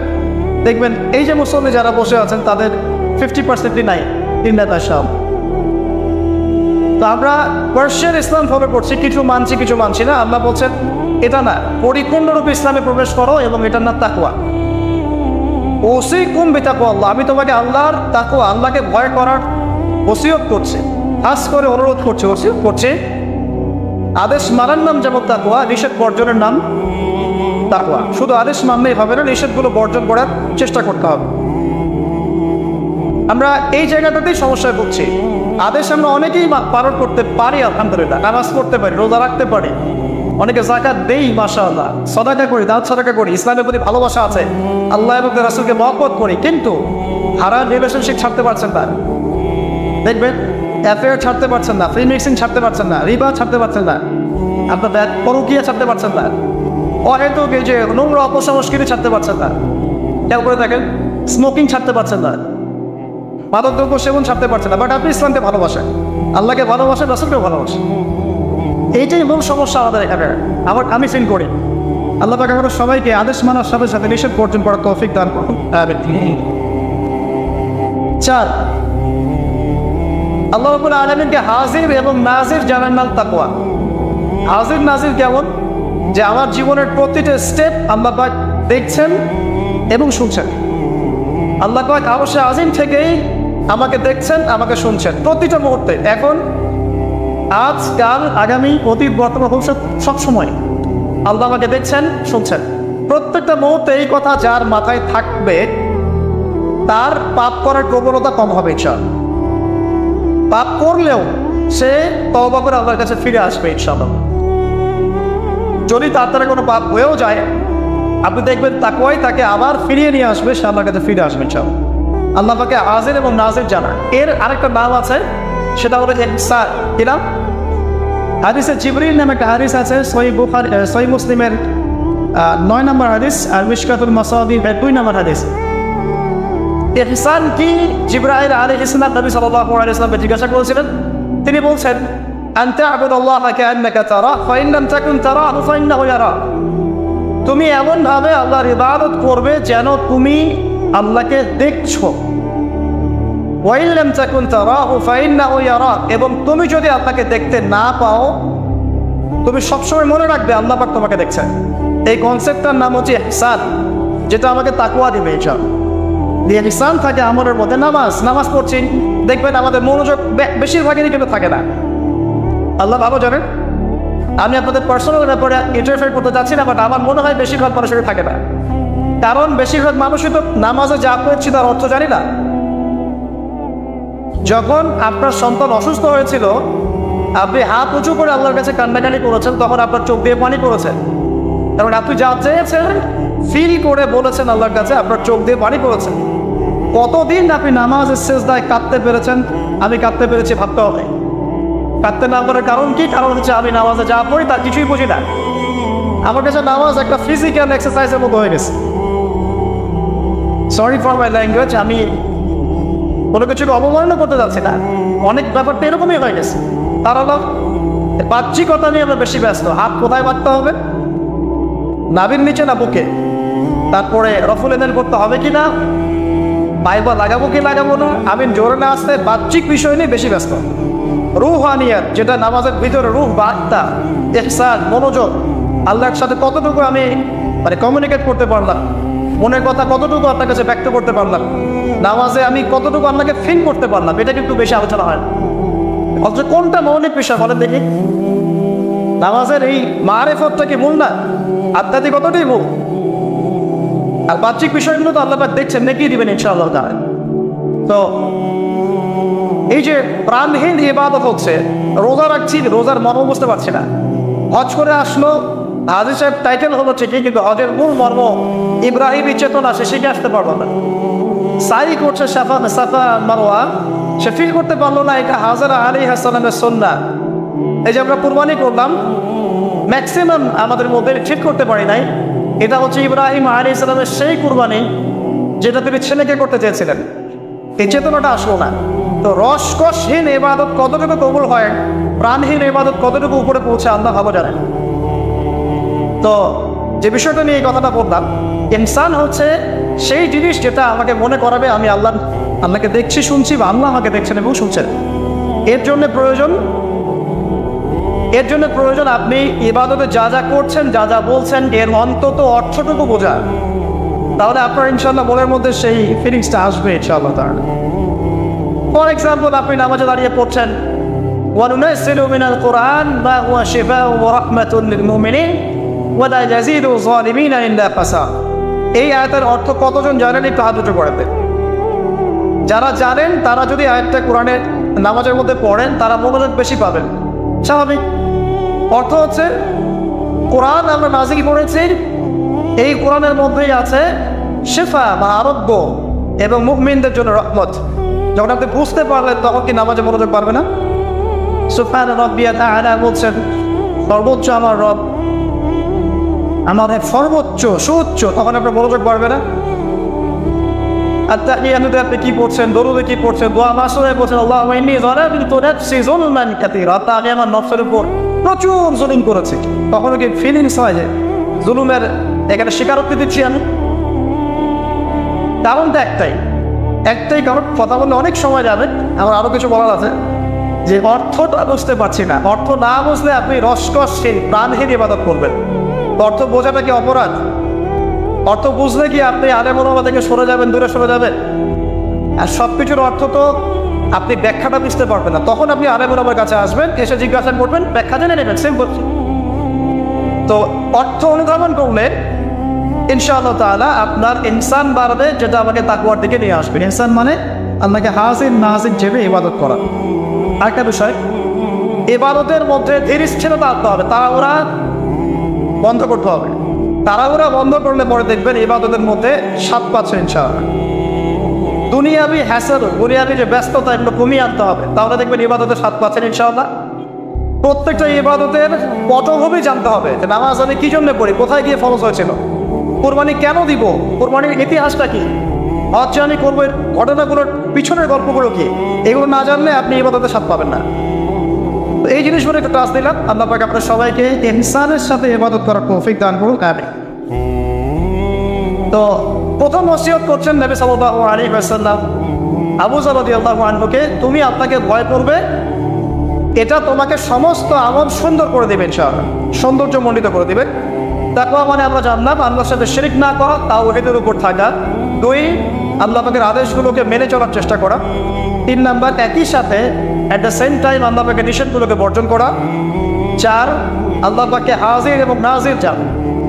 দেখবেন এই যে মুসল্লি যারা বসে আছেন তাদের 50%ই নাই তিনটা সব। তো আমরা পার্সিয়ান ইসলাম ফলো করছি, কিছু মানছি কিছু মানছি না। আল্লাহ বলছেন এটা না, পরিপূর্ণরূপে ইসলামে প্রবেশ করো এবং এটার না তাকওয়া। ওসিকুম বিতাকওয়া আল্লাহ, আমি তোমাকে আল্লাহর তাকওয়া, আল্লাহকে ভয় করার ওসিয়ত করছে, খাস করে অনুরোধ করছে, ওসিয়ত করছে। আদেশ মানার নাম যেমন তাকওয়া, নিষেধ বর্জনের নাম তাকওয়া। শুধু আদেশ মানলেই হবে না, নিষেধগুলো বর্জন করার চেষ্টা করতে হবে। আমরা এই জায়গাটাতেই সমস্যায় ভুগছি। আদেশ আমরা অনেকেই পালন করতে পারি, আলহামদুলিল্লাহ, নামাজ পড়তে পারি, রোজা রাখতে পারি, অনেকে যাকাত দেই, মাশাআল্লাহ, সাদাকা করি, দান সাদাকা করি, ইসলামের প্রতি ভালোবাসা আছে, আল্লাহ এবং রাসূলকে মহব্বত করি, কিন্তু হারাম রিলেশনশিপ ছাড়তে পারছেন না। দেখবেন অ্যাফেয়ার ছাড়তে পারছেন না, ফ্রি মিক্সিং ছাড়তে পারছেন না, রিবা ছাড়তে পারছেন না, আপনার পরকীয়া ছাড়তে পারছেন না, অহেতুক এই যে নোংরা অপসংস্কৃতি ছাড়তে পারছেন না। খেয়াল করে দেখেন, স্মোকিং ছাড়তে পারছেন না, মাদক দ্রব্য সেবন ছাড়তে পারছেন না, বাট আপনি ইসলামকে ভালোবাসেন, আল্লাহকে ভালোবাসেন, রাসূলকে ভালোবাসেন। এইটাই মূল সমস্যা আমাদের এখানে। আমি ফিল করি আল্লাহ পাক আমাদের সবাইকে আদেশ মানার সাথে সাথে নিষেধ বর্জন করার তৌফিক দান করুন। 4, আল্লাহ রাব্বুল আলামিনকে হাজির এবং নাজির জানার নাম তাকওয়া। হাজির নাজির কেমন? যে আমার জীবনের প্রতিটা স্টেপ আল্লাহ পাক দেখছেন এবং শুনছেন। আল্লাহ পাক অবশ্যই আজিম থেকেই আমাকে দেখছেন, আমাকে শুনছেন প্রতিটা মুহূর্তে, এখন, আজ, কাল, আগামী, অতীত, বর্তমান, ভবিষ্যৎ, সবসময় আল্লাহ আমাকে দেখছেন, শুনছেন। প্রত্যেকটা মুহূর্তে এই কথা যার মাথায় থাকবে তার পাপ করার প্রবণতা কম হবে ইনশাআল্লাহ। পাপ করলেও সে তওবা করে আল্লাহর কাছে ফিরে আসবে ইনশাআল্লাহ। যদি তার দ্বারা কোনো পাপ হয়েও যায়, আপনি দেখবেন তাকওয়াই তাকে আবার ফিরিয়ে নিয়ে আসবে, সে আল্লাহর কাছে ফিরে আসবে ইনশাআল্লাহ। আল্লাহ পাকে হাজির এবং নাজির জানা। এর আরেকটা নাম আছে, সেটা হলো ইহসান। কি নাম? হাদিসে জিবরিল নামে একটা হাদিস আছে, সহিহ মুসলিমের 9 নম্বর হাদিস, আর মিশকাতুল মাসাবিহ 2 নম্বর হাদিস। ইহসান কি জিবরাইল আলাইহিস সালাম নবী সাল্লাল্লাহু আলাইহি ওয়াসাল্লামকে জিজ্ঞাসা করেছিলেন। তিনি বলছেন, আনতা আবুদুল্লাহ কাআন্নাকা তারা ফা ইন লাম তাকুন তারাহু ফা ইন্নাহু ইয়ারা। তুমি এমন ভাবে আল্লাহর ইবাদত করবে যেন তুমি আল্লাহকে দেখছো। ওয়া ইন লাম তাকুন তারাহু ফা ইন্নাহু ইয়ারা, এবং তুমি যদি আল্লাহকে দেখতে না পাও, তুমি সবসময় মনে রাখবে আল্লাহ পাক তোমাকে দেখছেন। এই কনসেপ্টটার নাম হচ্ছে ইহসান, যেটা আমাকে তাকওয়া দিবে ইনশাআল্লাহ। ইহসান থাকে আমলের মধ্যে। নামাজ পড়ছি, দেখবেন আমাদের মনোযোগ বেশিরভাগই কিন্তু থাকে না। আল্লাহ ভালো জানেন, আমি আপনাদের পার্সোনাল ব্যাপারে ইন্টারফেয়ার করতে যাচ্ছি না, বাট আমার মনে হয় বেশিরভাগ মানুষের থাকে না। কারণ বেশিরভাগ মানুষই তো নামাজে যা পড়ছি তার অর্থ জানি না। যখন আপনার সন্তান অসুস্থ হয়েছিল, আপনি হাত উঁচু করে আল্লাহর কাছে কান্নাকানি করেছেন, তখন আপনার চোখ দিয়ে পানি পড়েছেন, কারণ আপনি যা চেয়েছেন ফিল করে বলেছেন আল্লাহর কাছে, আপনার চোখ দিয়ে পানি পড়েছেন। কতদিন আপনি নামাজের সেজদায় কাঁদতে পেরেছেন? আমি কাঁদতে পেরেছি ভাবতে হবে। কাঁদতে না পারার কারণ কি? কারণ হচ্ছে আমি নামাজে যা পড়ি তার কিছুই বুঝি না। আমার কাছে নামাজ একটা ফিজিক্যাল এক্সারসাইজের মতো হয়ে গেছে। সরি ফর মাই ল্যাঙ্গুয়েজ, আমি কোনো কিছুকে অবমাননা করতে যাচ্ছি না, অনেক ব্যাপারটা এরকমই হয়ে গেছে। তার হলো বাহ্যিকতা নিয়ে আমরা বেশি ব্যস্ত। হাত কোথায় বাঁধতে হবে? নাভির নিচে না বুকে? তারপরে রফুল এদেন করতে হবে কি না, পাইবা লাগাবো কি লাগাবো না, আমি জোরে না আসতে, বাহ্যিক বিষয় নিয়ে বেশি ব্যস্ত। রুহানিয়াত, যেটা নামাজের ভিতরে রুহ বা আত্মা, ইহসান, মনোযোগ, আল্লাহর সাথে কতটুকু আমি কমিউনিকেট করতে পারলাম, মনের কথা কতটুকু আপনার কাছে ব্যক্ত করতে পারলাম, নামাজে আমি কতটুকু আপনাকে ফিল করতে পারলাম, এটা কিন্তু বেশি আলোচনা হয় না। অথচ কোনটা মৌলিক বিষয় বলেন দেখি? নামাজের এই মারেফতটা কি মূল না? আধ্যাত্মিকতাটাই মূল। আর বাহ্যিক বিষয়গুলো তো আল্লাহ পাক দেখছেন, নেকি দিবেন ইনশাআল্লাহ তাআলা। তো এই যে প্রাণহীন ইবাদত হচ্ছে, রোজা রাখছি, রোজার মর্ম বুঝতে পারছি না। হজ করে আসলো, হাজী সাহেব টাইটেল হলো ঠিকই, কিন্তু হজের মূল মর্ম ইব্রাহিমী চেতনা সে শিখে আসতে পারলো না। সাই করছে সাফা মারওয়া, সে ফিল করতে পারলো না এটা হাজরা আলাইহিস সালামের সুন্নাহ। এই যে আমরা কুরবানি করলাম, ম্যাক্সিমাম আমাদের মধ্যে ঠিক করতে পারি নাই এটা হচ্ছে ইব্রাহিম আলাইহিস সালামের সেই কুরবানি যেটা তিনি ছেলেকে করতে চেয়েছিলেন। এই চেতনাটা আসলো না। তো রসকসহীন ইবাদত কতটুকু কবুল হয়, প্রাণহীন ইবাদত কতটুকু উপরে পৌঁছে আল্লাহ ভালো জানেন। তো যে বিষয়টা নিয়ে এই কথাটা বললাম, ইনসান হচ্ছে সেই জিনিস যেটা আমাকে মনে করাবে আমি আল্লাহকে দেখছি শুনছি, বা আল্লাহ আমাকে দেখছেন এবং শুনছেন। এর জন্য প্রয়োজন আপনি ইবাদতে যা যা করছেন, যা যা বলছেন, এর অন্তত অর্থটুকু বোঝা। তাহলে আপনার ইনশাআল্লাহ মনের মধ্যে সেই ফিলিংসটা আসবে ইনশাআল্লাহ তাআলা। ফর এক্সাম্পল, আপনি নামাজে দাঁড়িয়ে পড়ছেন وَنُنَزِّلُ مِنَ الْقُرْآنِ مَا هُوَ شِفَاءٌ وَرَحْمَةٌ لِلْمُؤْمِنِينَ وَلَا يَزِيدُ الظَّالِمِينَ إِلَّا خَسَارًا। এই আয়াতের অর্থ কতজন জানেন একটু হাত উঁচু করে দেন। যারা জানেন তারা যদি আয়াতটা কোরআনের নামাজের মধ্যে পড়েন তারা মনোযোগ বেশি পাবেন, স্বাভাবিক। অর্থ হচ্ছে কোরআন আমরা নাজিল করেছি, এই কোরআনের মধ্যেই আছে শিফা বা আরোগ্য এবং মুমিনদের জন্য রহমত। যখন আপনি বুঝতে পারলেন তখন কি নামাজে মনোযোগ পারবে না? সুবহান রাব্বিয়াল আ'লা বলছেন, সর্বোচ্চ আমার রব, আমার সর্বোচ্চ সুউচ্চ, তখন আপনার মনোযোগ পারবে না? আত্তাহিয়াতুতে আপনি কি পড়ছেন, দরুদে কি পড়ছেন, দোয়া মাসুরে পড়ছেন, আল্লাহুম্মা ইন্নী যালামতু নাফসি যুলমান কাসীরা, আমি আমার নফসের উপর প্রচুর জুলুম করেছি। তখনও কি ফিলিংস হয় যে জুলুমের এখানে স্বীকারোক্তি দিচ্ছি আমি? কারণটা একটাই কারণ। কথা বললে অনেক সময় যাবে, আমার আরও কিছু বলার আছে, যে অর্থটা বুঝতে পারছি না। অর্থ না বুঝলে আপনি রসকসহীন প্রাণহীন ইবাদত করবেন। অর্থ বোঝাটা কি অপরাধ? অর্থ বুঝলে কি আপনি আলেম ওলামা থেকে সরে যাবেন, দূরে সরে যাবেন? আর সব কিছুর অর্থ তো আপনি ব্যাখ্যাটা বুঝতে পারবেন না, তখন আপনি আলেম ওলামার কাছে আসবেন, এসে জিজ্ঞাসা করবেন, ব্যাখ্যা জেনে নেবেন, সিম্পল। তো অর্থ অনুধাবন করলে ইনশাআল্লাহ তাআলা আপনার ইনসান বাড়বে, যেটা আমাকে তাকওয়ার দিকে নিয়ে আসবে। ইনসান মানে আল্লাহকে হাজির নাজির ভেবে ইবাদত করা। আরেকটা বিষয়, ইবাদতের মধ্যে ধীরস্থিরতা আনতে হবে, তাড়াহুড়া বন্ধ করতে হবে। তাড়াহুড়া বন্ধ করলে পরে দেখবেন ইবাদতের মধ্যে স্বাদ পাচ্ছে ইনশাআল্লাহ। দুনিয়াবি হ্যাসেল, দুনিয়াবি যে ব্যস্ততা, এগুলো কমিয়ে আনতে হবে, তাহলে দেখবেন ইবাদতের স্বাদ পাচ্ছেন ইনশাআল্লাহ। প্রত্যেকটা ইবাদতের পটভূমি জানতে হবে, যে নামাজ আমি কি জন্য পড়ি, কোথায় গিয়ে ফরজ হয়েছিল, কুরবানি কেন দিব, কুরবানির ইতিহাসটা কি, হজ যে আমি করবো ঘটনাগুলোর পিছনের গল্পগুলো কি, এগুলো না জানলে আপনি ইবাদতের স্বাদ পাবেন না। তো এই জিনিসগুলো একটু টাচ দিলাম। আল্লাহ পাক আপনার সবাইকে ইনসানের সাথে ইবাদত করার তৌফিক দান করুন, আমিন। তো প্রথম ওসিয়ত করছেন নবী সাল্লাল্লাহু আলাইহি ওয়াসাল্লাম আবু যর রাদিয়াল্লাহু আনহুকে, তুমি আপনাকে ভয় করবে, এটা তোমাকে সমস্ত আমল সুন্দর করে দেবে ইনশাআল্লাহ, সৌন্দর্যমণ্ডিত করে দেবে। তাকওয়া মানে আমরা জানলাম আল্লাহর সাথে শিরক না করা, তাওহীদের উপর থাকা। 2, আল্লাহ পাকের আদেশগুলোকে মেনে চলার চেষ্টা করা। 3 নাম্বার, একই সাথে অ্যাট দ্য সেম টাইম আল্লাহ পাকের নিষেধগুলোকে বর্জন করা। 4, আল্লাহ পাককে হাজির এবং নাজির জানা।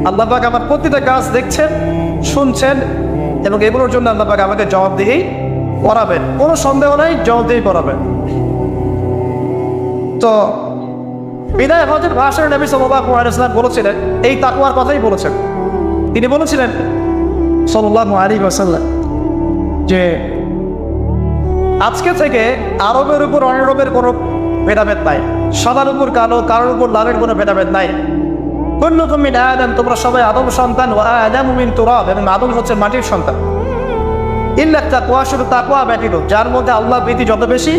আল্লাহ পাক আমার প্রতিটা কাজ দেখছেন, শুনছেন, এবং এগুলোর জন্য আল্লাহ পাক আমাকে জবাবদিহি করাবেন, কোনো সন্দেহ নাই, জবাবদিহি করাবেন। তো বিদায় হজের ভাষণে নবী সাল্লাল্লাহু আলাইহি ওয়াসাল্লাম বলেছিলেন, এই তাকওয়ার কথাই বলেছেন। তিনি বলেছিলেন সাল্লাল্লাহু আলাইহি ওয়াসাল্লাম যে আজকে থেকে আরবের উপর অনারবের কোনো ভেদাভেদ নাই, সাদার উপর কালো, কারোর উপর লালের কোনো ভেদাভেদ নাই। কুল্লুকুম মিন আদম, তোমরা সবাই আদম সন্তান, ওয়া আদামু মিন তুরাব, এবং আদম হচ্ছে মাটির সন্তান। ইল্লা তাকওয়া, শুধু তাকওয়া ব্যতীত, যার মধ্যে আল্লাহ ভীতি যত বেশি,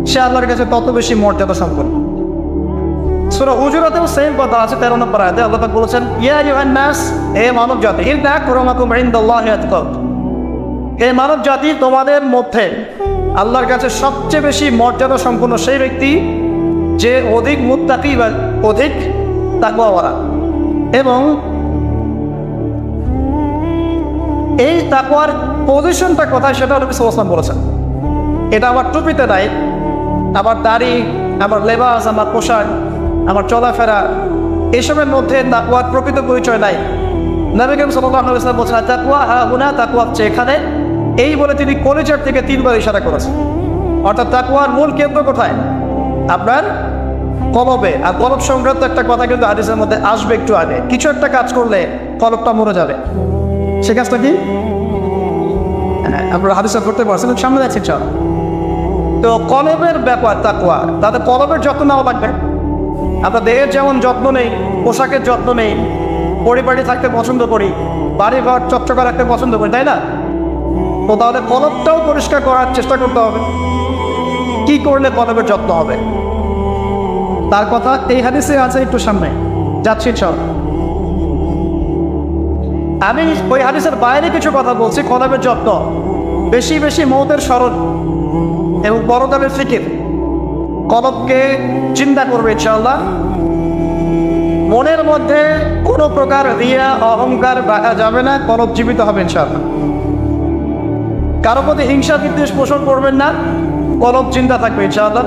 সে আল্লাহর কাছে তত বেশি মর্যাদা সম্পন্ন। সূরা হুজুরাতেও সেম কথা আছে, 13 নম্বর আয়াতে আল্লাহ পাক বলেছেন, ইয়া আইয়ুহান নাস, হে মানব জাতি, ইন্না আকরামাকুম ইনদাল্লাহি আতকাকুম, হে মানব জাতি, তোমাদের মধ্যে আল্লাহর কাছে সবচেয়ে বেশি মর্যাদা সম্পন্ন সেই ব্যক্তি যে অধিক মুত্তাকি বা অধিক তাকওয়াওয়ালা। এবং এই তাকওয়ার পজিশনটা কোথায় সেটা নবী সাল্লাল্লাহু আলাইহি ওয়াসাল্লাম বলেছেন। এটা আমার টুপিতে নাই, আমার দাড়ি, আমার লেবাস, আমার পোশাক, আমার চলাফেরা, এসবের মধ্যে তাকওয়ার প্রকৃত পরিচয় নাই। নবী করিম সাল্লাল্লাহু আলাইহি ওয়াসাল্লাম বলেছেন, তাকওয়া হাহুনা, তাকওয়া হচ্ছে এখানে, এই বলে তিনি কলিজার থেকে 3 বার ইশারা করেছেন। অর্থাৎ তাকওয়ার মূল কেন্দ্র কোথায়? আপনার কলবে। আর কলব সংক্রান্ত একটা কথা কিন্তু হাদিসের মধ্যে আসবে একটু আগে, কিছু একটা কাজ করলে কলবটা মরে যাবে, সে কাজটা কি আপনারা হাদিসে করতে পারছেন, সামনে যাচ্ছেন চল। তো কলবের ব্যাপার তাকওয়া, তাদের কলবের যত্ন নেওয়া লাগবে। আমরা দেহের যেমন যত্ন নেই, পোশাকের যত্ন নেই, পরিবারে থাকতে পছন্দ করি, বাড়ি ঘর চকচকা রাখতে পছন্দ করি, তাই না? তো তাহলে কলবটাও পরিষ্কার করার চেষ্টা করতে হবে। কি করলে কলবের যত্ন হবে তার কথা এই হাদিসে আছে, একটু সামনে যাচ্ছি চল। আমি ওই হাদিসের বাইরে কিছু কথা বলছি। কলবের যত্ন, বেশি বেশি মওতের স্মরণ এবং পরকালের ফিকির, কলবকে চিন্তা করবে ইনশাআল্লাহ। মনের মধ্যে কোনো প্রকার রিয়া অহংকার রাখা যাবে না, কলব জীবিত হবে ইনশাআল্লাহ। কারো প্রতি হিংসা বিদ্বেষ পোষণ করবেন না, কলব চিন্তা থাকবে ইনশাআল্লাহ।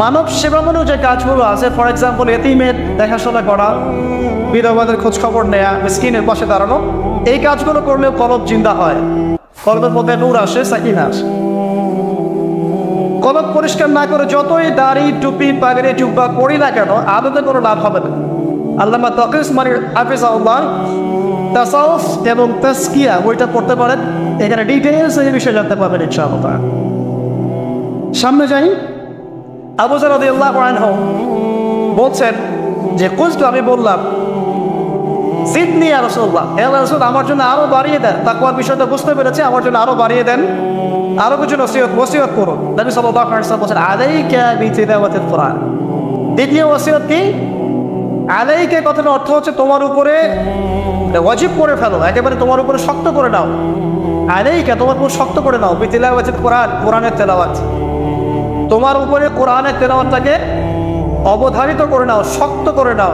মানব সেবামূলক যে কাজগুলো আছে, ফর এক্সাম্পল এতিমের দেখাশোনা করা, বিধবাদের খোঁজ খবর নেয়া, মিসকিনের পাশে দাঁড়ানো, এই কাজগুলো করলেও কলব জিন্দা হয়, কলবের মধ্যে নূর আসে, সাকিনা আসে। কলব পরিষ্কার না করে যতই দাড়ি টুপি পাগড়ি জুব্বা করি না কেন, আদতে কোনো লাভ হবে না। আল্লামা তাকি উসমানী হাফিজাহুল্লাহ তাসাউফ এবং তাসকিয়া বইটা পড়তে পারেন, এখানে ডিটেইলস এই বিষয়ে জানতে পারবেন ইনশাআল্লাহ। সামনে যাই। আবু যর রাদিয়াল্লাহু আনহু বলছেন যে কুলতু, আমি বললাম, জিদনি ইয়া রাসূলুল্লাহ, হে রাসূল আমার জন্য আরো বাড়িয়ে দেন। তাকওয়ার বিষয়টা বুঝতে পেরেছি, আমার জন্য আরো বাড়িয়ে দেন, আরো কিছু ওসিয়ত করুন। নবী সাল্লাল্লাহু আলাইহি ওয়াসাল্লাম বলেন আলাইকা বিতিলাওয়াতিল কুরআন। দ্বিতীয় ওসিয়ত কি? আলাইকা কথার অর্থ হচ্ছে তোমার উপরে ওয়াজিব করে ফেলো, একেবারে তোমার উপরে শক্ত করে নাও। আলাইকা তোমার উপর শক্ত করে নাও, বিতিলাওয়াতিল কুরআন, কোরআনের তেলাওয়াত। তোমার উপরে কোরআনের তেলাওয়াতটাকে অবধারিত করে নাও, শক্ত করে নাও।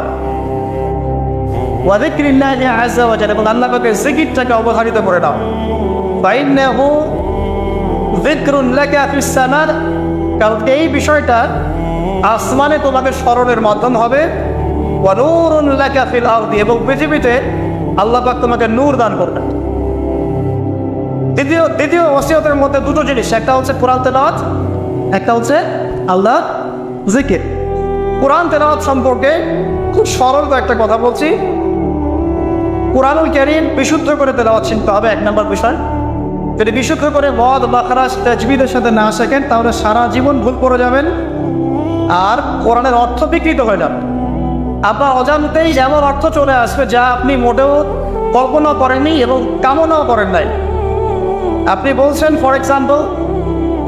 ওয়া যিকরিল্লাহি আযজা ওয়া জাল্লা, এবং আল্লাহ পাকের জিকিরটাকে অবধারিত করে নাও। ফাইন্নাহু যিকরুন লাকা ফিস সামা, কারণ এই বিষয়টা আসমানে তোমাকে স্মরণের মাধ্যম হবে। ওয়া নূরুন লাকা ফিল আরদি, এবং পৃথিবীতে আল্লাহ পাক তোমাকে নূর দান করবেন। দ্বিতীয় ওসিয়তের মধ্যে দুটো জিনিস, একটা হচ্ছে কোরআন তেলাওয়াত, একটা হচ্ছে আল্লাহ জিকির। কোরআন তেলাওয়াত সম্পর্কে খুব সরল একটা কথা বলছি। কোরআনুল কারীম বিশুদ্ধ করে তেলাওয়াত শিখতে হবে, এক নম্বর বিষয়। যদি বিশুদ্ধ করে মদ মাখরাজ তাজবিদের সাথে না শেখেন, তাহলে সারা জীবন ভুল করে যাবেন আর কোরআনের অর্থ বিকৃত হয়ে যাবে। আপনার অজান্তেই এমন অর্থ চলে আসবে যা আপনি মোটেও কল্পনা করেননি এবং কামনাও করেন নাই। আপনি বলছেন ফর এক্সাম্পল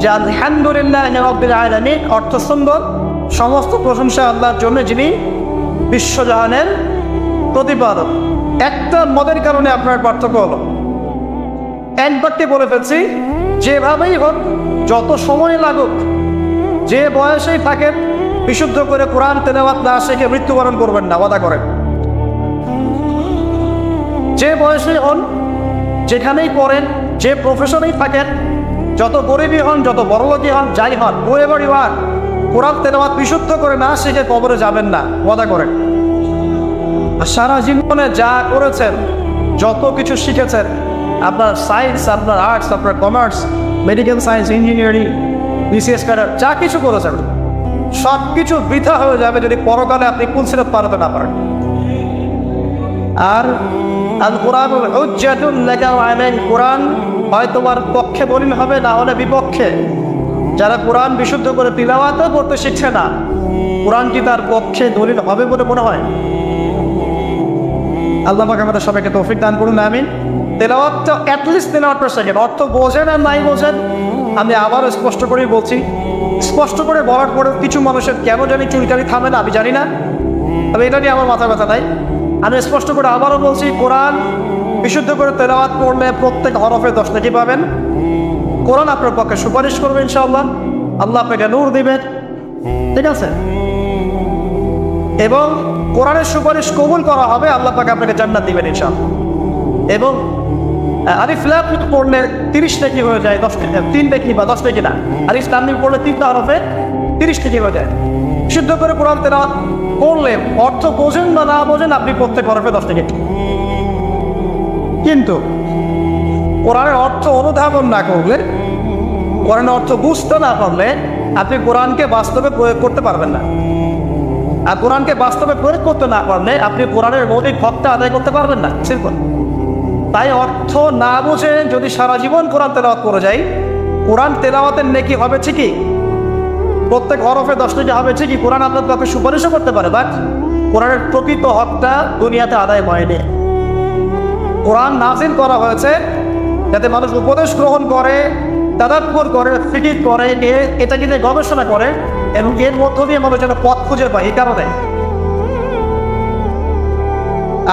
যে আলহামদুলিল্লাহ রাব্বিল আলামিন, অর্থ সুন্দর, সমস্ত প্রশংসা আল্লাহর জন্য যিনি বিশ্বজাহানের প্রতিপালক। একটা মদের কারণে আপনার পার্থক্য হলো, একবারটি বলে ফেলছি, যেভাবেই হোক, যত সময় লাগুক, যে বয়সেই থাকেন, বিশুদ্ধ করে কোরআন তেলাওয়াত না শিখে মৃত্যুবরণ করবেন না, ওয়াদা করেন। যে বয়সেই হন, যেখানেই পড়েন, যে প্রফেশনেই থাকেন, যত গরিবই হন, যত বড়লোকই হন, যাই হন, হোয়েভার ইউ আর, কোরআন তেলাওয়াত বিশুদ্ধ করে না শিখে কবরে যাবেন না, ওয়াদা করেন। সারা জীবনে যা করেছেন, যত কিছু শিখেছেন, আপনার সায়েন্স, আপনার আর্টস, আপনার commerce, medical science, engineering, BCS cadre, যা কিছু করেছেন, সব কিছু বৃথা হয়ে যাবে যদি পরকালে আপনি কুল সিরাত পারতে না পারেন। আর আল কুরআনুল হুজ্জাতুন লাকা ওয়া আলাইক, কোরআন হয় তোমার পক্ষে দলিল হবে, না হলে বিপক্ষে। যারা কোরআন বিশুদ্ধ করে তিলাওয়াতও করতে শিখছে না, কোরআন কি তার পক্ষে দলিল হবে বলে মনে হয়? আল্লাহ পাক আমাদের সবাইকে তৌফিক দান করুন, আমিন। তেলাওয়াতটা অ্যাটলিস্ট তেলাওয়াতটা শেখেন, অর্থ বোঝেন আর নাই বোঝেন, আমি আবারও স্পষ্ট করেই বলছি, স্পষ্ট করে বলার পরেও কিছু মানুষের কেন জানি চুলকানি থামে না, আমি জানি না, তবে এটা নিয়ে আমার মাথা ব্যথা নাই। আমি স্পষ্ট করে আবারও বলছি, কোরআন বিশুদ্ধ করে তেলাওয়াত করলে প্রত্যেক হরফে 10 নেকি পাবেন। কোরআন আপনার পক্ষে সুপারিশ করবে ইনশাআল্লাহ, আল্লাহ আপনাকে নূর দিবেন, ঠিক আছে? এবং কোরআনের সুপারিশ কবুল করা হবে, আল্লাহ পাক আপনাকে জান্নাত দিবেন ইনশাআল্লাহ। এবং আলিফ লাম মিম পড়লে 30 নেকি হয়ে যায়, 3 নেকি বা 10 নেকি না, আলিফ লাম মিম পড়লে 3টা হরফে 30 নেকি হয়ে যায়। শুদ্ধ করে কোরআন তেলাওয়াত করলে, অর্থ বোঝেন বা না বোঝেন, আপনি প্রত্যেক হরফে 10 নেকি। কিন্তু কোরআনের অর্থ অনুধাবন না করলে, কোরআনের অর্থ বুঝতে না পারলে, আপনি কোরআনকে বাস্তবে প্রয়োগ করতে পারবেন না। আর কোরআনকে বাস্তবে প্রয়োগ করতে না পারলে আপনি কোরআনের মৌলিক হকটা আদায় করতে পারবেন না, সিম্পল। তাই অর্থ না বুঝে যদি সারা জীবন কোরআন তেলাওয়াত করে যাই, কোরআন তেলাওয়াতের নেকি হবে ঠিকই, প্রত্যেক হরফে 10 নেকি হবে ঠিকই, কোরআন আপনার পক্ষে সুপারিশও করতে পারে, বাট কোরআনের প্রকৃত হকটা দুনিয়াতে আদায় হয়নি। কোরআন নাযিল করা হয়েছে যাতে মানুষ উপদেশ গ্রহণ করে, তাদাব্বুর করে, ফিকির করে, এটা নিয়ে গবেষণা করে এবং এর মধ্য দিয়ে মানুষ যেন পথ খুঁজে পায়। এই কারণে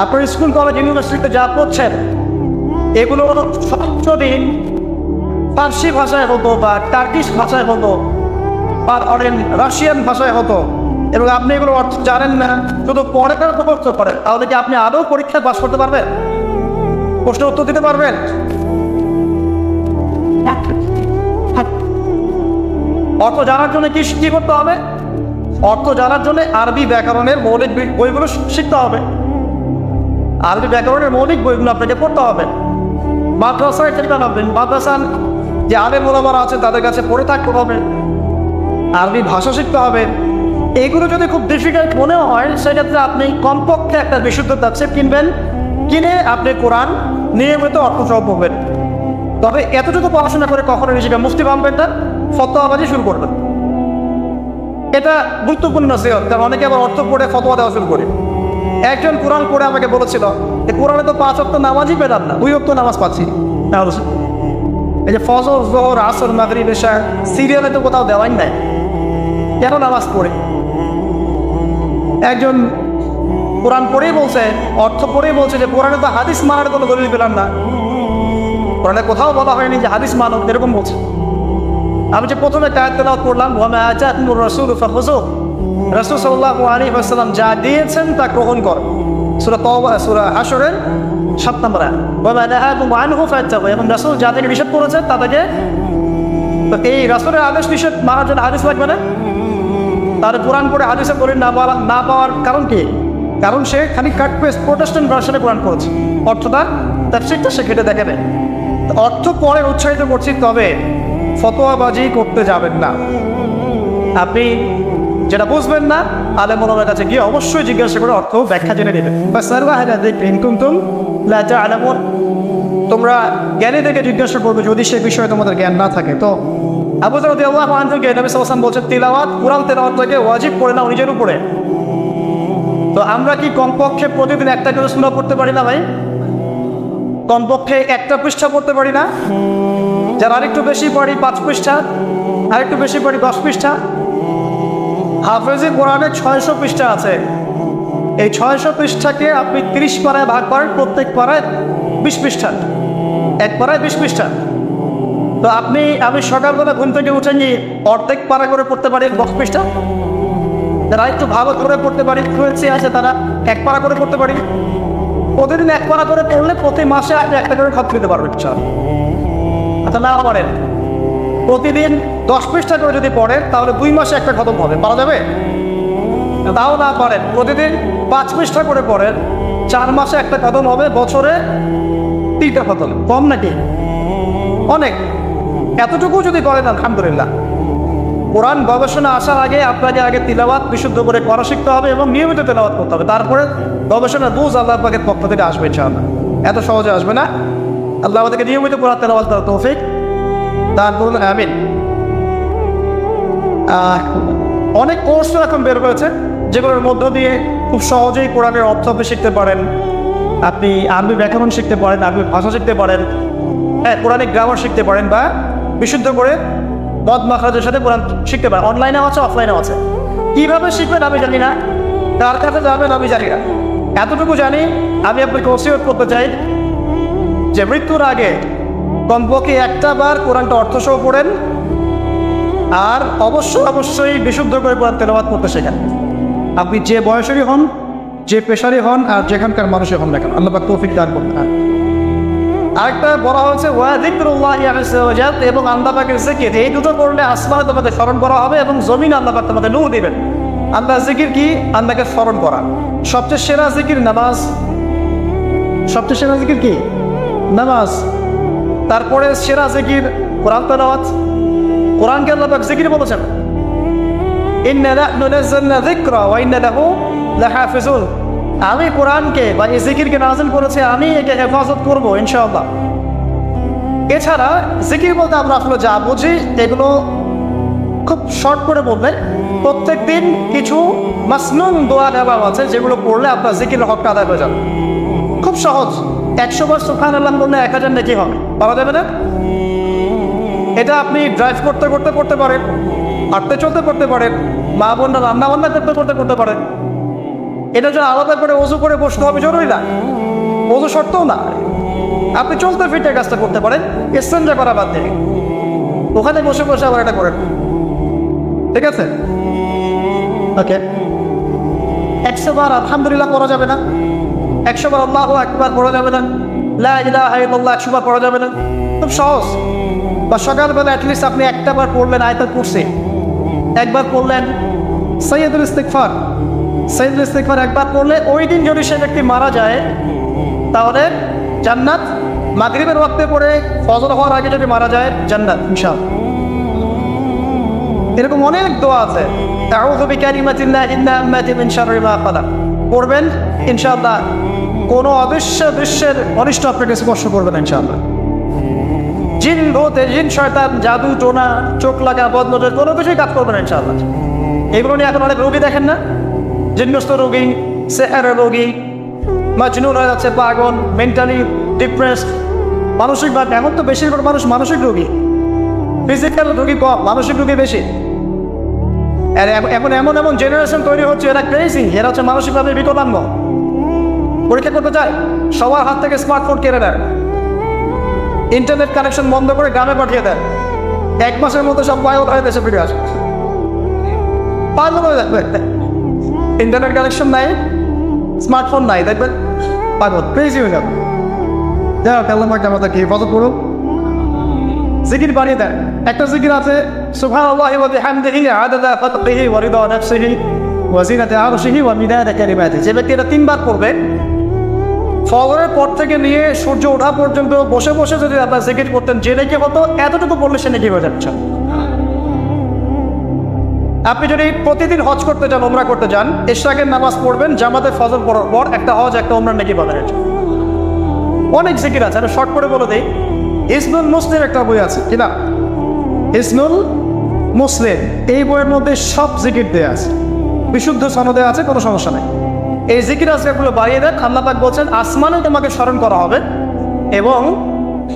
আপনার স্কুল, কলেজ, ইউনিভার্সিটিতে যা পড়ছেন এগুলো দিন ফার্সি ভাষায় হতো বা টার্কিশ ভাষায় হতো বা রাশিয়ান ভাষায় হতো, এবং আপনি এগুলো অর্থ জানেন না, শুধু পড়াটার মুখস্থ করেন, তাহলে কি আপনি আদৌ পরীক্ষায় পাস করতে পারবেন? প্রশ্নের উত্তর দিতে পারবেন? অর্থ জানার জন্য কি করতে হবে? অর্থ জানার জন্য আরবি ব্যাকরণের মৌলিক বইগুলো শিখতে হবে। আরবি ব্যাকরণের মৌলিক বইগুলো আপনাকে পড়তে হবে। মাদ্রাসায় চেষ্টা করবেন, মাদ্রাসার যে আলেম ওলামারা আছে তাদের কাছে পড়ে থাকতে হবে, আরবি ভাষা শিখতে হবে। এইগুলো যদি খুব ডিফিকাল্ট মনেও হয়, সেক্ষেত্রে আপনি কমপক্ষে একটা বিশুদ্ধ তাফসীর কিনবেন, কিনে আপনি কোরআন নিয়মিত অর্থ সহ পড়বেন। তবে এতটুকু পড়াশোনা করে কখনো নিজেকে মুফতি বানবেন না, ফতোয়াবাজি শুরু করবেন। এটা গুরুত্বপূর্ণ নসিহত, কারণ অনেকে আবার অর্থ পড়ে ফতোয়া দেওয়া শুরু করে। একজন কোরআন পড়ে আমাকে বলেছিল, কোরআনে তো 5 ওয়াক্ত নামাজই পেলাম না, 2 ওয়াক্ত নামাজ পাচ্ছি। এই যে ফজর, যোহর, আসর, মাগরিব, ইশা সিরিয়ালে তো কোথাও দেওয়াই নাই, কেন নামাজ পড়ে? একজন কোরআন পড়েই বলছে, অর্থ পড়েই বলছে যে কোরআনে তো হাদিস মানার কোনো দলিল পেলাম না, কোরআনে কোথাও বলা হয়নি যে হাদিস মানো, এরকম বলছে। আমি যে প্রথমে আয়াত তেলাওয়াত করলাম, ওয়া মা আতাকুমুর রাসূলু ফাখুযুহু, রাসূল সাল্লাল্লাহু আলাইহি ওয়াসাল্লাম যা দিয়েছেন তা গ্রহণ কর। সূরা তাওবা, সূরা হাশরের 7 নম্বর আয়াত। ওয়া মা নাহাকুম আনহু ফাত্তাকু, এবং রাসূল যাদেরকে নিষেধ করেছেন তাদেরকে, তো এই রাসূলের আদেশ নিষেধ মানার জন্য হাদিস লাগবে না? তার কোরআন পড়ে হাদিসে দলিল না পাওয়ার কারণ কি? কারণ সে খালি কাট পেস্ট প্রোটেস্ট্যান্ট ভার্সনে কোরআন পড়েছে, অর্থটা তাফসীরটা সে কেটে দেখে নেয়। অর্থ পড়ে উৎসাহিত করছি, তবে ফতোয়াবাজি করতে যাবেন না। আপনি যেটা বুঝবেন না, আলেম ওলামার কাছে গিয়ে অবশ্যই জিজ্ঞাসা করে অর্থ ব্যাখ্যা জেনে নেবেন। তোমরা জ্ঞানীদেরকে জিজ্ঞাসা করবে যদি সে বিষয়ে তোমাদের জ্ঞান না থাকে। তো আবু যর রাদিয়াল্লাহু আনহু কে নবী সাল্লাল্লাহু আলাইহি ওয়াসাল্লাম বলছেন, তিলাওয়াত, কোরআন তেলাওয়াতকে ওয়াজিব করে নাও নিজের উপরে। তো আমরা কি কমপক্ষে প্রতিদিন একটা করে সূরা পড়তে পারি না ভাই? কমপক্ষে একটা পৃষ্ঠা পড়তে পারি না? যারা আরেকটু বেশি পড়ি 5 পৃষ্ঠা, আরেকটু বেশি পড়ি 10 পৃষ্ঠা। হাফেজি কোরআনে 600 পৃষ্ঠা আছে। এই 600 পৃষ্ঠাকে আপনি 30 পারায় ভাগ করেন, প্রত্যেক পারায় 20 পৃষ্ঠা, এক পারায় 20 পৃষ্ঠা। তো আমি সকালবেলা ঘুম থেকে উঠে নিয়ে অর্ধেক পারা করে পড়তে পারি 10 পৃষ্ঠা। যারা একটু ভালো করে পড়তে পারি, ফ্লুয়েন্সি আছে, তারা 1 পারা করে পড়তে পারি। প্রতিদিন 1 পারা করে পড়লে প্রতি মাসে আপনি একটা করে খতম দিতে পারবেন। আচ্ছা, না পারেন, প্রতিদিন 10 পৃষ্ঠা করে যদি পড়েন তাহলে 2 মাসে একটা খতম হবে, পারা যাবে? তাও না পারেন, প্রতিদিন 5 পৃষ্ঠা করে পড়েন, 4 মাসে একটা খতম হবে, বছরে 3টা খতম। কম নাকি? অনেক। এতটুকু যদি করেন আলহামদুলিল্লাহ। কোরআন গবেষণা আসার আগে আপনাকে আগে তিলাওয়াত বিশুদ্ধ করে করা শিখতে হবে এবং নিয়মিত তিলাওয়াত করতে হবে, তারপরে গবেষণা বুঝ আল্লাহ পাকের পক্ষ থেকে আসবে ইনশাআল্লাহ। এত সহজে আসবে না। আল্লাহ আমাদেরকে নিয়মিত কোরআন তেলাওয়াত করার তৌফিক দান করুন, আমিন। অনেক কোর্স এখন বের হয়েছে যেগুলোর মধ্য দিয়ে খুব সহজেই কোরআনের অর্থ আপনি শিখতে পারেন। আপনি আরবি ব্যাকরণ শিখতে পারেন, আরবি ভাষা শিখতে পারেন, হ্যাঁ, কোরআনিক গ্রামার শিখতে পারেন, বা বিশুদ্ধ করে মদ মাখরাজের সাথে কোরআন শিখতে পারেন। অনলাইনেও আছে, অফলাইনেও আছে। কীভাবে শিখবেন আমি জানি না, কার কাছে যাবেন আমি জানি না। এতটুকু জানি, আমি আপনাকে ওসিয়ত করতে চাই যে মৃত্যুর আগে কমপক্ষে একটা বার কোরআনটা অর্থসহ পড়েন, আর অবশ্যই বিশুদ্ধ করে কোরআন তেলাওয়াত করতে শেখেন। আপনি যে বয়সেরই হন, যে পেশারই হন, আর যেখানকার মানুষই হন না কেন, আল্লাহ পাক তৌফিক দান করুন। আরেকটা বলা হয়েছে ওয়া যিকরুল্লাহি আযজা ওয়া জাল, এবং আল্লাহ পাকের জিকির। এই দুটো করলে আসমানে তোমাদের স্মরণ করা হবে এবং জমিনে আল্লাহ পাক তোমাদের নূর দিবেন। আল্লাহর জিকির কি? আল্লাহকে স্মরণ করা। সবচেয়ে সেরা জিকির নামাজ। সবচেয়ে সেরা জিকির কি? নামাজ। তারপরে সেরা জিকির কোরআন তেলাওয়াত। কোরআনকে আল্লাহ পাক জিকির বলেছেন, ইন্না নাহনু নাযালনা যিকরা ওয়া ইন্না লাহু লাহাফিজুন। আমি কোরআনকে বা এই জিকিরকে নাযিল করেছি, আমি একে হেফাজত করবো ইনশাআল্লাহ। এছাড়া জিকির বলতে আমরা আসলে যা বুঝি এগুলো খুব শর্ট করে বললে, প্রত্যেক দিন কিছু মাসনুন দোয়া দেওয়া আছে যেগুলো পড়লে আপনার জিকিরের হকটা আদায় হয়ে যাবে। খুব সহজ। 100 বার সুবহানাল্লাহ বললে 1000 নেকি হবে, পাওয়া যাবে না? এটা আপনি ড্রাইভ করতে করতে করতে পারেন, হাঁটতে চলতে করতে পারেন, মা বোনরা রান্না বান্না করতে করতে করতে পারেন। এটা যেন আলাদা করে ওযু করে বসতে হবে জরুরি না, ওযু শর্তও না। আপনি চলতে ফিরতে কাজটা করতে পারেন, ইস্তেঞ্জা করা বাদ দিয়ে ওখানে বসে বসে আবার এটা করেন, ঠিক আছে? ওকে, 100 বার আলহামদুলিল্লাহ পড়া যাবে না, 100 বার আল্লাহু আকবার পড়া যাবে না, লা ইলাহা ইল্লাল্লাহ 100 বার পড়া যাবে না, খুব সহজ। বা সকালবেলা অ্যাটলিস্ট আপনি একটা বার পড়লেন আয়াতুল কুরসি, একবার পড়লেন সাইয়্যিদুল ইস্তিগফার, সাইয়্যিদুল ইস্তিগফার একবার পড়লে ওই দিন যদি সে ব্যক্তি মারা যায় তাহলে জান্নাত। মাগরিবের ওয়াক্তে পড়ে ফজর হওয়ার আগে যদি মারা যায় জান্নাত ইনশাআল্লাহ। এরকম অনেক দোয়া আছে, আউযু বিকালিমাতিল্লাহি তাম্মাতি মিন শাররি মা খালাক পড়বেন ইনশাআল্লাহ। কোনো দৃশ্যের অনিষ্ট আপনাকে স্পর্শ করবে না ইনশাআল্লাহ। জিন ভূত, জিন শয়তান, জাদু টোনা, চোখ লাগা, বদনজর কোনো কিছুই কাজ করবে না ইনশাআল্লাহ। এগুলো নিয়ে এখন অনেক রোগী দেখেন না, জিনগ্রস্ত রোগী, সেহেরের রোগী, মাজনুন হয়ে যাচ্ছে, পাগল, মেন্টালি ডিপ্রেসড, মানসিকভাবে। এখন তো বেশিরভাগ মানুষ মানসিক রোগী, ফিজিক্যাল রোগী কম, মানসিক রোগী বেশি। আর এখন এমন এমন জেনারেশন তৈরি হচ্ছে, এরা ক্রেজি, এরা হচ্ছে মানসিকভাবে বিকলাঙ্গ। পরীক্ষা করতে চায়, সবার হাত থেকে স্মার্টফোন কেড়ে দেয়, ইন্টারনেট কানেকশন বন্ধ করে গ্রামে পাঠিয়ে দেয়, 1 মাসের মধ্যে সব পাগল হয়ে দেশে ফিরে আসে। পাগল হয়ে যাবে, ইন্টারনেট কানেকশন নাই, স্মার্টফোন নাই, দেখবেন পাগল, ক্রেজি হয়ে যাবে। যাই হোক, আল্লাহ পাক আমাদেরকে হেফাজত করুন। জিকির বানিয়ে দেন। একটা জিকির আছে, সুবহানাল্লাহি ওয়া বিহামদিহি আদাদা খালকিহি ওয়া রিদা নাফসিহি ওয়া জিনাতা আরশিহি ওয়া মিদাদা কালিমাতিহি। যে ব্যক্তি এটা 3 বার পড়বে, ফজরের পর থেকে নিয়ে সূর্য ওঠা পর্যন্ত বসে বসে যদি আপনার জিকির করতেন, যে নেকি হতো এতটুকু পড়লে সে নেকি হয়ে যাচ্ছে। আপনি যদি প্রতিদিন হজ করতে যান, উমরা করতে যান, ইশরাকের নামাজ পড়বেন, জামাতে ফজর পড়ার পর একটা হজ একটা উমরা নেকি পাবেন। অনেক জিকির আছে, আমি শর্ট করে বলে দিই। হিসনুল মুসলিম একটা বই আছে, কিনা হিসনুল মুসলিম, এই বইয়ের মধ্যে সব জিকির দেয়া আছে, বিশুদ্ধ সনদে আছে, কোনো সমস্যা নেই। এই জিকির আজকালগুলো বাড়িয়ে দেন। আল্লাহ পাক বলছেন আসমানে তোমাকে স্মরণ করা হবে এবং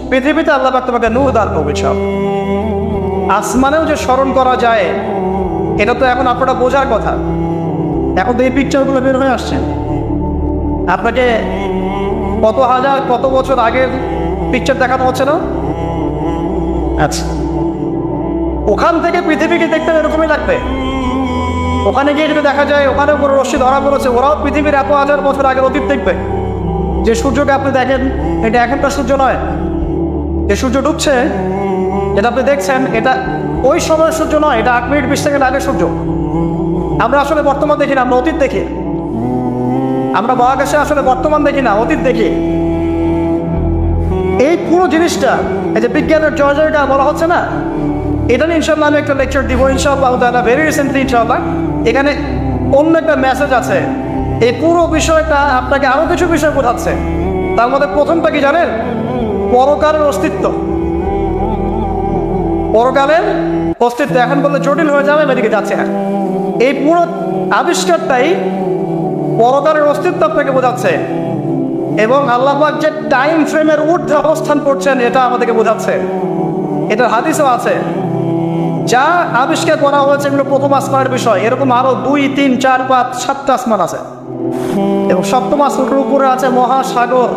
পৃথিবীতে আল্লাহ পাক তোমাকে নূর দান করবে। সব আসমানেও যে স্মরণ করা যায়, এটা তো এখন আপনারা বোঝার কথা। এখন তো এই পিকচারগুলো বের হয়ে আসছে, আপনাকে কত হাজার কত বছর আগের পিকচার দেখানো হচ্ছে না? আচ্ছা, ওখান থেকে পৃথিবীকে দেখতে এরকমই লাগবে। ওখানে গিয়ে যদি দেখা যায় ওখানে কোনো রশ্মি ধরা পড়েছে, ওরাও পৃথিবীর এত হাজার বছর আগের অতীত দেখবে। যে সূর্যকে আপনি দেখেন, এটা এখনকার সূর্য নয়। যে সূর্য ডুবছে, যেটা আপনি দেখছেন, এটা ওই সময়ের সূর্য নয়, এটা 8 মিনিট 20 সেকেন্ড আগের সূর্য। আমরা আসলে বর্তমান দেখি না, আমরা অতীত দেখি। আমরা মহাকাশে আসলে বর্তমান দেখি না, অতীত দেখি। এই পুরো জিনিসটা, এই যে বিজ্ঞানের জয়টা বলা হচ্ছে না, এটা নিয়ে ইনশাআল্লাহ আমি একটা লেকচার দিব ইনশাআল্লাহ তাআলা ভেরি রিসেন্টলি ইনশাআল্লাহ। এখানে অন্য একটা মেসেজ আছে। এই পুরো বিষয়টা আপনাকে আরো কিছু বিষয় বোঝাচ্ছে। তার মধ্যে প্রথমটা কি জানেন? পরকালের অস্তিত্ব। পরকালের অস্তিত্ব এখন বললে জটিল হয়ে যাবে, এদিকে যাচ্ছে না। এই পুরো আবিষ্কারটাই পরকালের অস্তিত্ব আপনাকে বোঝাচ্ছে এবং আল্লাহ পাক যে টাইম ফ্রেমের ঊর্ধ্বে অবস্থান করছেন এটা আমাদেরকে বোঝাচ্ছে। এটা হাদিসও আছে। যা আবিষ্কার করা হয়েছে এগুলো প্রথম আসমানের বিষয়। এরকম আরো 2, 3, 4, 5, 7টা আসমান আছে এবং সপ্তম আসমানের উপরে আছে মহাসাগর,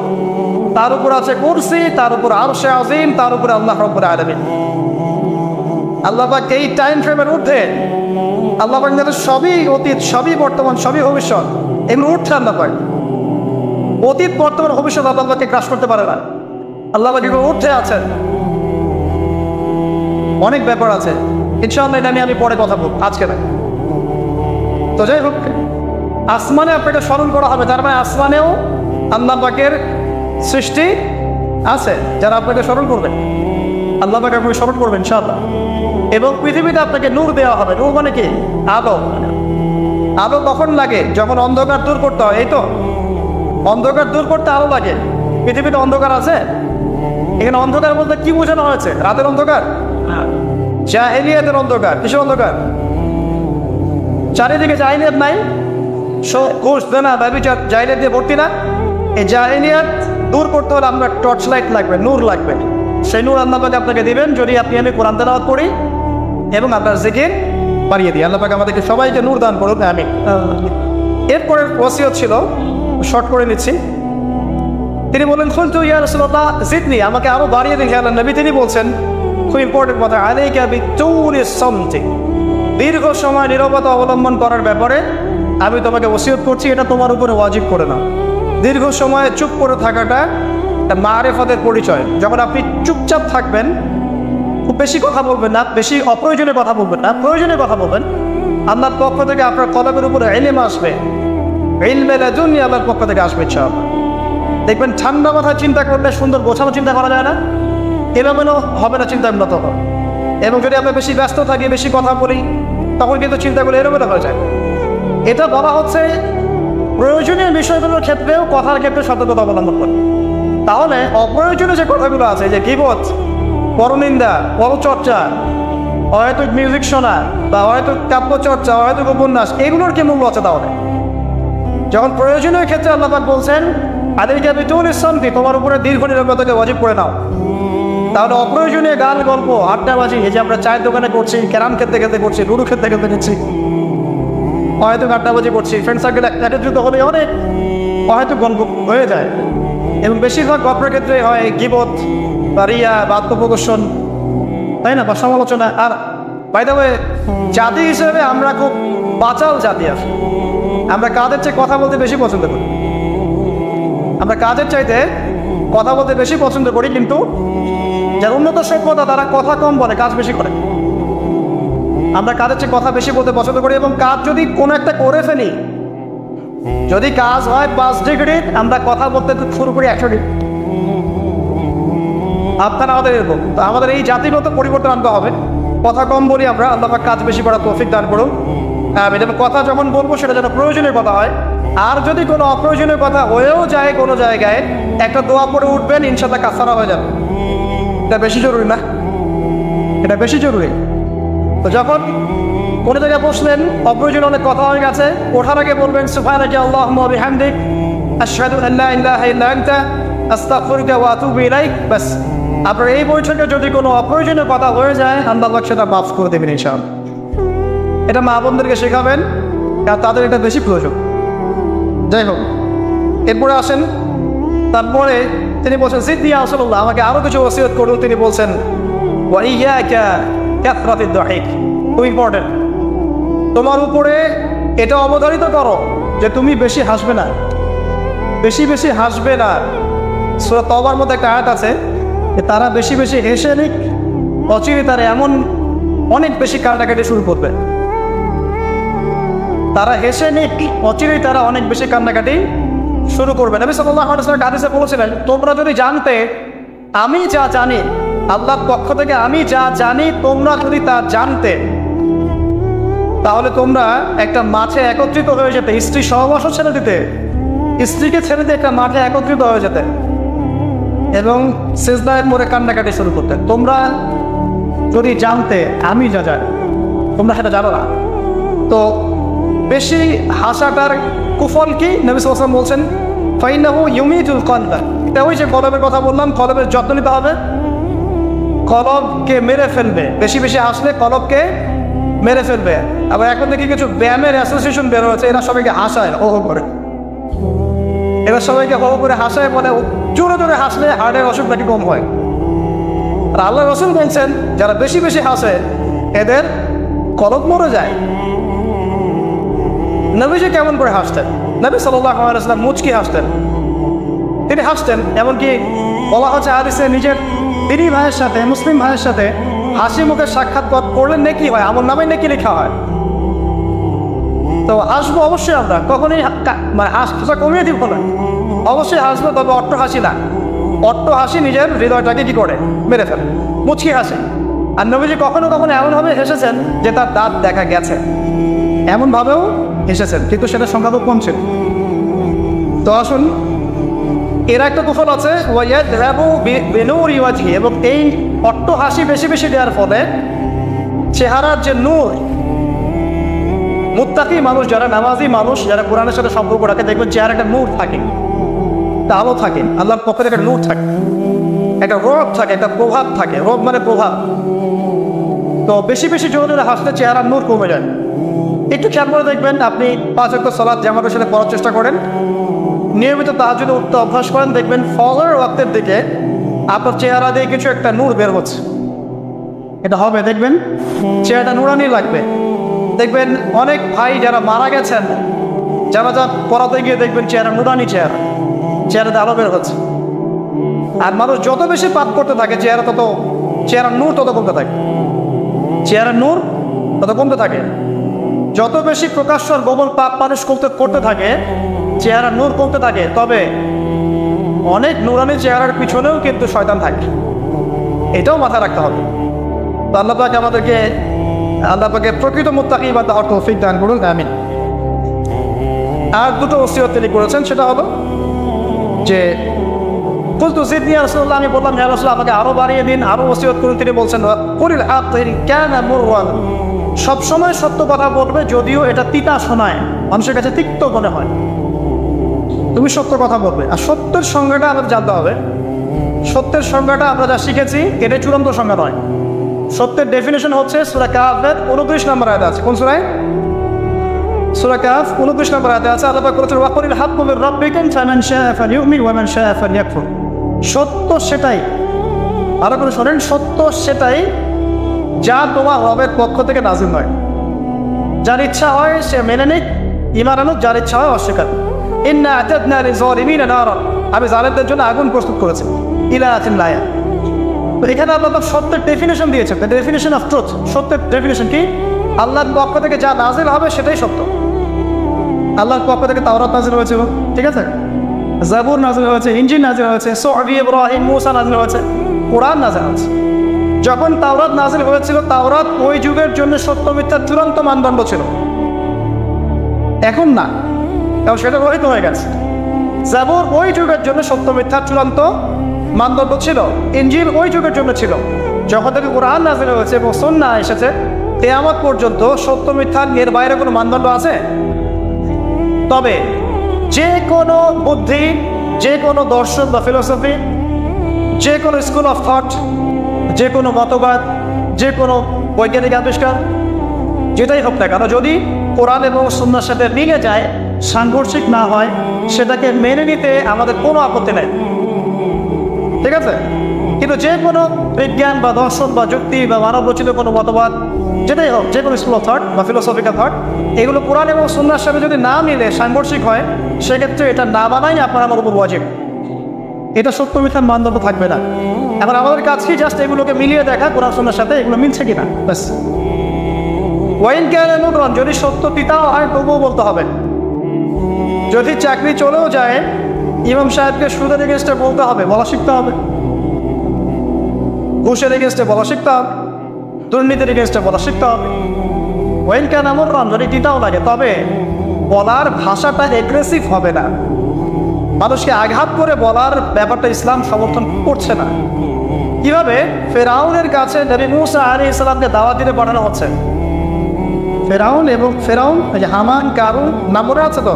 তার উপর আছে কুরসি, তার উপর আরশে আজিম, তার উপরে আল্লাহ রাব্বুল আলামিন। আল্লাহ পাক এই টাইম ফ্রেমের ঊর্ধ্বে, আল্লাহ পাক সবই অতীত, সবই বর্তমান, সবই ভবিষ্যৎ, এগুলো ঊর্ধ্বে আল্লাহ পাক। অতীত, বর্তমান, ভবিষ্যৎ আল্লাহ পাককে গ্রাস করতে পারে না। আল্লাহ পাক এগুলো ঊর্ধ্বে আছেন। অনেক ব্যাপার আছে, ইনশাআল্লাহ এটা নিয়ে আমি পরে কথা বলবো, আজকে না। তো যাই হোক, আসমানে আপনাকে স্মরণ করা হবে, তার মানে আসমানেও আল্লাহ পাকের সৃষ্টি আছে যারা আপনাকে স্মরণ করবেন। আল্লাহ পাক আপনাকে স্মরণ করবেন ইনশাআল্লাহ। এবং পৃথিবীতে আপনাকে নূর দেওয়া হবে। নূর মানে কি? আলো। আলো কখন লাগে? যখন অন্ধকার দূর করতে হয়। এই তো অন্ধকার দূর করতে আলো লাগে। পৃথিবীতে অন্ধকার আছে? এখানে অন্ধকার বলতে কি বোঝানো হয়েছে? রাতের অন্ধকার? জাহেলিয়াতের অন্ধকার। কিসের অন্ধকার? চারিদিকে জাহেলিয়াত নাই, ঘুষ দেনা ব্যভিচার জাহেলিয়াত দিয়ে ভর্তি না? এই জাহেলিয়াত দূর করতে হলে আমরা টর্চ লাইট লাগবে, নূর লাগবে। সেই নূর আল্লাহ পাক আপনাকে দিবেন যদি আপনি আমি কোরআন তেলাওয়াত করি এবং আপনার জিকির বাড়িয়ে দিই। আল্লাহ পাক আমাদেরকে সবাইকে নূর দান করুন, আমিন। এরপরে ওসিয়ত ছিল, শর্ট করে নিচ্ছি। তিনি বললেন কুলতু ইয়া রাসূলুল্লাহ জিদনি, আমাকে আরো বাড়িয়ে দিন হে আল্লাহর নবী। তিনি বলছেন খুব ইম্পর্টেন্ট কথা, আলাইকা বিতুলিস সামতি, দীর্ঘ সময় নীরবতা অবলম্বন করার ব্যাপারে আমি তোমাকে ওসিয়ত করছি, এটা তোমার উপরে ওয়াজিব করে নাও। দীর্ঘ সময় চুপ করে থাকাটা মারিফতের পরিচয়। যখন আপনি চুপচাপ থাকবেন, খুব বেশি কথা বলবেন না, বেশি অপ্রয়োজনীয় কথা বলবেন না, প্রয়োজনীয় কথা বলবেন, আল্লাহর পক্ষ থেকে আপনার কলবের উপরে ইলম আসবে, ইলমে লাদুনি আল্লাহর পক্ষ থেকে আসবে ইনশাআল্লাহ। দেখবেন ঠান্ডা মাথায় চিন্তা করলে সুন্দর গোছানো চিন্তা করা যায় না, এলোমেলো হবে না চিন্তাগুলো তখন। এবং যদি আমরা বেশি ব্যস্ত থাকি, বেশি কথা বলি, তখন কিন্তু চিন্তাগুলো এলোমেলো হয়ে যায়। এটা বলা হচ্ছে প্রয়োজনীয় বিষয়গুলোর ক্ষেত্রেও কথার ক্ষেত্রে সতর্কতা অবলম্বন করে। তাহলে অপ্রয়োজনীয় যে কথাগুলো আছে, যে গীবত, পরনিন্দা, পরচর্চা, অহেতুক মিউজিক শোনা বা অহেতুক কাব্যচর্চা, অহেতুক উপন্যাস, এগুলোর কি মূল্য আছে? তাহলে যখন প্রয়োজনীয় ক্ষেত্রে আল্লাহ পাক বলছেন আলাইকা বিতুলিস সামতি, তোমার উপরে দীর্ঘ নীরবতাকে ওয়াজিব করে নাও, তাহলে অপ্রয়োজনীয় গান, গল্প, আড্ডাবাজি, এই যে আমরা চায়ের দোকানে করছি, ক্যারাম খেলতে খেলতে করছি, লুডু খেলতে খেলতে করছি, অহেতুক আড্ডাবাজি করছি, ফ্রেন্ড সার্কেল একত্রিত হলে অনেক অহেতুক গল্প হয়ে যায়। এবং বেশিরভাগ গল্পের ক্ষেত্রে হয় গীবত বা রিয়া বা আত্মপ্রদর্শন, তাই না, বা সমালোচনা। আর বাই দ্য ওয়ে, জাতি হিসেবে আমরা খুব বাচাল জাতি আছি। আমরা কাজের চেয়ে কথা বলতে বেশি পছন্দ করি, আমরা কাজের চাইতে কথা বলতে বেশি পছন্দ করি, কিন্তু যারা উন্নত সভ্যতা তারা কথা কম বলে, কাজ বেশি করে। আমরা কাজের চেয়ে কথা বেশি বলতে পছন্দ করি, এবং কাজ যদি কোনো একটা করে ফেলি, যদি কাজ হয় 5 ডিগ্রি, আমরা কথা বলতে শুরু করি 100 ডিগ্রি। আপনারা আমাদের এরকম, তো আমাদের এই জাতিগত পরিবর্তন আনতে হবে। কথা কম বলি আমরা, আল্লাহ পাক কাজ বেশি করার তৌফিক দান করুন। যেন কথা যখন বলবো সেটা যেন প্রয়োজনীয় কথা হয়। আর যদি কোনো অপ্রয়োজনীয় কথা হয়েও যায় কোনো জায়গায়, একটা দোয়া পড়ে উঠবেন, ইনশাআল্লাহ কাফারা হয়ে যাবে। এটা বেশি জরুরি না? এটা বেশি জরুরি। তো যখন কোনো জায়গায় বসলেন, অপ্রয়োজনীয় অনেক কথা হয়ে গেছে, ওঠার আগে বলবেন সুবহানাকা আল্লাহুম্মা ওয়া বিহামদিক আশহাদু আন লা ইলাহা ইল্লা আনতা আস্তাগফিরুকা ওয়া আতুবু ইলাইক। বাস, আপনার এই বৈঠকে যদি কোনো অপ্রয়োজনীয় কথা হয়ে যায়, আল্লাহ পাক সেটা মাফ করে দেবেন ইনশাআল্লাহ। এটা মা বোনদেরকে শেখাবেন, কারণ তাদের এটা বেশি প্রয়োজন। যাই হোক, এরপরে আসেন, তারপরে তিনি বলছেন জিদনি ইয়া রাসূলুল্লাহ, আমাকে আরো কিছু ওসিয়ত করুন। তিনি বলছেন ওয়া ইয়াকা কাসরাতিদ দাহিক, খুব ইম্পর্টেন্ট, তোমার উপরে এটা অবধারিত করো যে তুমি বেশি হাসবে না, বেশি বেশি হাসবে না। সূরা তওবার মধ্যে একটা আয়াত আছে যে তারা বেশি বেশি হেসে নিক, অচিরে তারা এমন অনেক বেশি কান্নাকাটি শুরু করবে। তারা হেসে নিক, অচিরেই তারা অনেক বেশি কান্নাকাটি শুরু করবে। নবী সাল্লাল্লাহু আলাইহি ওয়াসাল্লাম হাদিসে বলেছিলেন, তোমরা যদি জানতে আমি যা জানি, আল্লাহর পক্ষ থেকে আমি যা জানি, তোমরা যদি তা জানতে, তাহলে তোমরা একটা মাঠে একত্রিত হয়ে যেতে, স্ত্রী সহবাসও ছেড়ে দিতে, স্ত্রীকে ছেড়ে দিয়ে একটা মাঠে একত্রিত হয়ে যেতে এবং সিজদায় পড়ে কান্নাকাটি শুরু করতে। তোমরা যদি জানতে আমি যা জানি, তোমরা সেটা জানো না। তো বেশি হাসাটার কুফল কি? নবী সাল্লাল্লাহু আলাইহি ওয়াসাল্লাম বলছেন ফাইন্নাহু ইউমিতুল কলবা। এটা ওই যে কলবের কথা বললাম, কলবের যত্ন নিতে হবে, কলবকে মেরে ফেলবে। বেশি বেশি হাসলে কলবকে মেরে ফেলবে। আবার এখন থেকে কিছু ব্যায়ামের অ্যাসোসিয়েশন বের হয়েছে, এরা সবাইকে হাসায় হো হো করে, এরা সবাইকে হো করে হাসায়, বলে জোরে জোরে হাসলে হার্টের অসুখ নাকি কম হয়। আর আল্লাহ রাসূল বলছেন যারা বেশি বেশি হাসে এদের কলব মরে যায়। নবীজি কেমন করে হাসতেন? নবী সাল্লাল্লাহু আলাইহি ওয়াসাল্লাম মুচকি হাসতেন, তিনি হাসতেন। এমনকি বলা হচ্ছে হাদিসে নিজের তিনি ভাইয়ের সাথে, মুসলিম ভাইয়ের সাথে হাসি মুখে সাক্ষাৎ করলে নেকি হয়, আমল নামে নেকি লেখা হয়। তো হাসবো অবশ্যই, আমরা কখনোই মানে হাসা কমিয়ে দিব না, অবশ্যই হাসবো, তবে অট্ট হাসি না। অট্ট হাসি নিজের হৃদয়টাকে কি করে মেরে ফেলে, মুচকি হাসে। আর নবীজি কখনো কখনো এমনভাবে হেসেছেন যে তার দাঁত দেখা গেছে, এমনভাবেও হেসেছেন, কিন্তু সেটা সংখ্যা খুব কম ছিল। তো আসুন, এর একটা কুফল আছে, এবং এই অট্ট হাসি বেশি বেশি দেওয়ার ফলে চেহারার যে নূর, মুত্তাকি মানুষ যারা, নামাজি মানুষ যারা কোরআনের সাথে সম্পর্ক রাখে, দেখবেন চেহারা একটা নূর থাকে, একটা আলো থাকে, আল্লাহর পক্ষে একটা নূর থাকে। একটা রব থাকে, একটা প্রভাব থাকে। রব মানে প্রভাব। তো বেশি বেশি জোরে হাসলে চেহারার নূর কমে যায়। একটু খেয়াল করে দেখবেন, আপনি 5 ওয়াক্ত সালাত জামাতের সাথে পড়ার চেষ্টা করেন, নিয়মিত তাহাজ্জুদে উঠতে অভ্যাস করেন, দেখবেন ফজর ওয়াক্তের দিকে আপনার চেহারা দিয়ে কিছু একটা নূর বের হচ্ছে। এটা হবে, দেখবেন চেহারাটা নুরানি লাগবে। দেখবেন অনেক ভাই যারা মারা গেছেন, যারা পড়াতে গিয়ে দেখবেন চেহারা নুরানি, চেহারাতে আলো বের হচ্ছে। আর মানুষ যত বেশি পাপ করতে থাকে চেহারার নূর তত কমতে থাকে। চেহারার নূর তত কমতে থাকে। যত বেশি প্রকাশ্য আর গোপন পাপ মানুষ করতে থাকে, চেহারার নূর কমতে থাকে। তবে অনেক নুরানি চেহারার পিছনেও কিন্তু শয়তান থাকে, এটাও মাথায় রাখতে হবে। তো আল্লাহ পাকে প্রকৃত মুত্তাকি বা তার তৌফিক দান করুন, আমিন। আর দুটো ওসিয়ত তিনি করেছেন, সেটা হলো যে কুলতু জিদনি ইয়া রাসূলুল্লাহ, আমি বললাম ইয়া রাসূলুল্লাহ আমাকে আরো বাড়িয়ে দিন, আরো ওসিয়ত করুন। তিনি বলছেন কুলিল হাক ইন কানা মুরওয়ান, সবসময় সত্য কথা বলবে যদিও এটা তিতা শোনায়, মানুষের কাছে তিক্ত মনে হয়, তুমি সত্য কথা বলবে। আর সত্যের সংজ্ঞাটা আমাদের জানতে হবে। সত্যের সংজ্ঞাটা আমরা যা শিখেছি এটা চূড়ান্ত সংজ্ঞা নয়। সত্যের ডেফিনেশন হচ্ছে সূরা কাহফের 29 নম্বর আয়াতে আছে। কোন সূরায়? সূরা কাহফ 29 নম্বর আয়াতে আছে। আল্লাহ পাক বলেছেন ওয়াকুলিল হাক্কু মির রাব্বিকুম ফামান শাআ ফালইউমিন ওয়া মান শাআ ফালইয়াকফুর। সত্য সেটাই, আরো করে শোনেন, সত্য সেটাই যা তোমার রবের পক্ষ থেকে নাযিল হয়। যার ইচ্ছা হয় সে মেনে নিক, ঈমান আনুক, যার ইচ্ছা হয় অস্বীকার। ইন্না আতাদনা লিযালিমিনা নারা, আমি জালেমদের জন্য আগুন প্রস্তুত করেছি। ইলা আতিন লায়া। তো এখানে আল্লাহ পাক সত্যের ডেফিনেশন দিয়েছেন, দ্য ডেফিনেশন অফ ট্রুথ। সত্যের ডেফিনেশন কি? আল্লাহর পক্ষ থেকে যা নাজিল হবে সেটাই সত্য। আল্লাহর পক্ষ থেকে তাওরাত নাজিল হয়েছে, ঠিক আছে, জাবুর নাজিল হয়েছে, ইনজিল নাজিল হয়েছে, সুহফ ইব্রাহিম মুসা নাজিল হয়েছে, কোরআন নাজিল হয়েছে। যখন তাওরাত নাজিল হয়েছিল, তাওরাত ওই যুগের জন্য সত্য মিথ্যার চূড়ান্ত মানদণ্ড ছিল। এখন না, কারণ সেটা রহিত হয়ে গেছে। জাবুর ওই যুগের জন্য সত্য মিথ্যার চূড়ান্ত মানদণ্ড ছিল। ইনজিল ওই যুগের জন্য ছিল। যখন থেকে কোরআন নাজিল হয়েছে এবং সুন্নাহ এসেছে, কিয়ামত পর্যন্ত সত্য মিথ্যার এর বাইরে কোনো মানদণ্ড আছে? তবে যে কোনো বুদ্ধি, যে কোনো দর্শন বা ফিলোসফি, যে কোনো স্কুল অফ থট, যে কোনো মতবাদ, যে কোনো বৈজ্ঞানিক আবিষ্কার, যেটাই হোক না কেন, যদি কোরআন এবং সুন্নাহর সাথে মিলে যায়, সাংঘর্ষিক না হয়, সেটাকে মেনে নিতে আমাদের কোনো আপত্তি নেই, ঠিক আছে। কিন্তু যে কোনো বিজ্ঞান বা দর্শন বা যুক্তি বা মানব রচিত কোনো মতবাদ, যেটাই হোক, যে কোনো স্কুল অফ থট বা ফিলোসফিক্যাল থট, এগুলো কোরআন এবং সুন্নাহর সাথে যদি না মিলে সাংঘর্ষিক হয়, সেক্ষেত্রে এটা না বানাই আপনার আমার উপর ওয়াজিব। এটা সত্য মিথ্যার মানদণ্ড থাকবে না। এখন আমাদের কাছে জাস্ট এগুলোকে মিলিয়ে দেখা কোরআন সুন্নাহর সাথে এগুলো মিলছে কিনা, ব্যাস। ওয়াইন কানা মুররান, যদি সত্য তিতাও হয় তবুও বলতে হবে। যদি চাকরি চলেও যায়, ইমাম সাহেবকে সুদের এগেনস্টে বলতে হবে, বলা শিখতে হবে। ঘুষের এগেনস্টে বলা শিখতে হবে, দুর্নীতির এগেনস্টে বলা শিখতে হবে। ওয়াইন কানা মুররান, যদি তিতাও লাগে, তবে বলার ভাষাটা এগ্রেসিভ হবে না। মানুষকে আঘাত করে বলার ব্যাপারটা ইসলাম সমর্থন করছে না। কিভাবে? ফেরাউনের কাছে নবী মুসা আলাইহিস সালামকে দাওয়াত দিতে পাঠানো হচ্ছে। ফেরাউন এই যে হামান, কারুন নাম মনে আছে তো,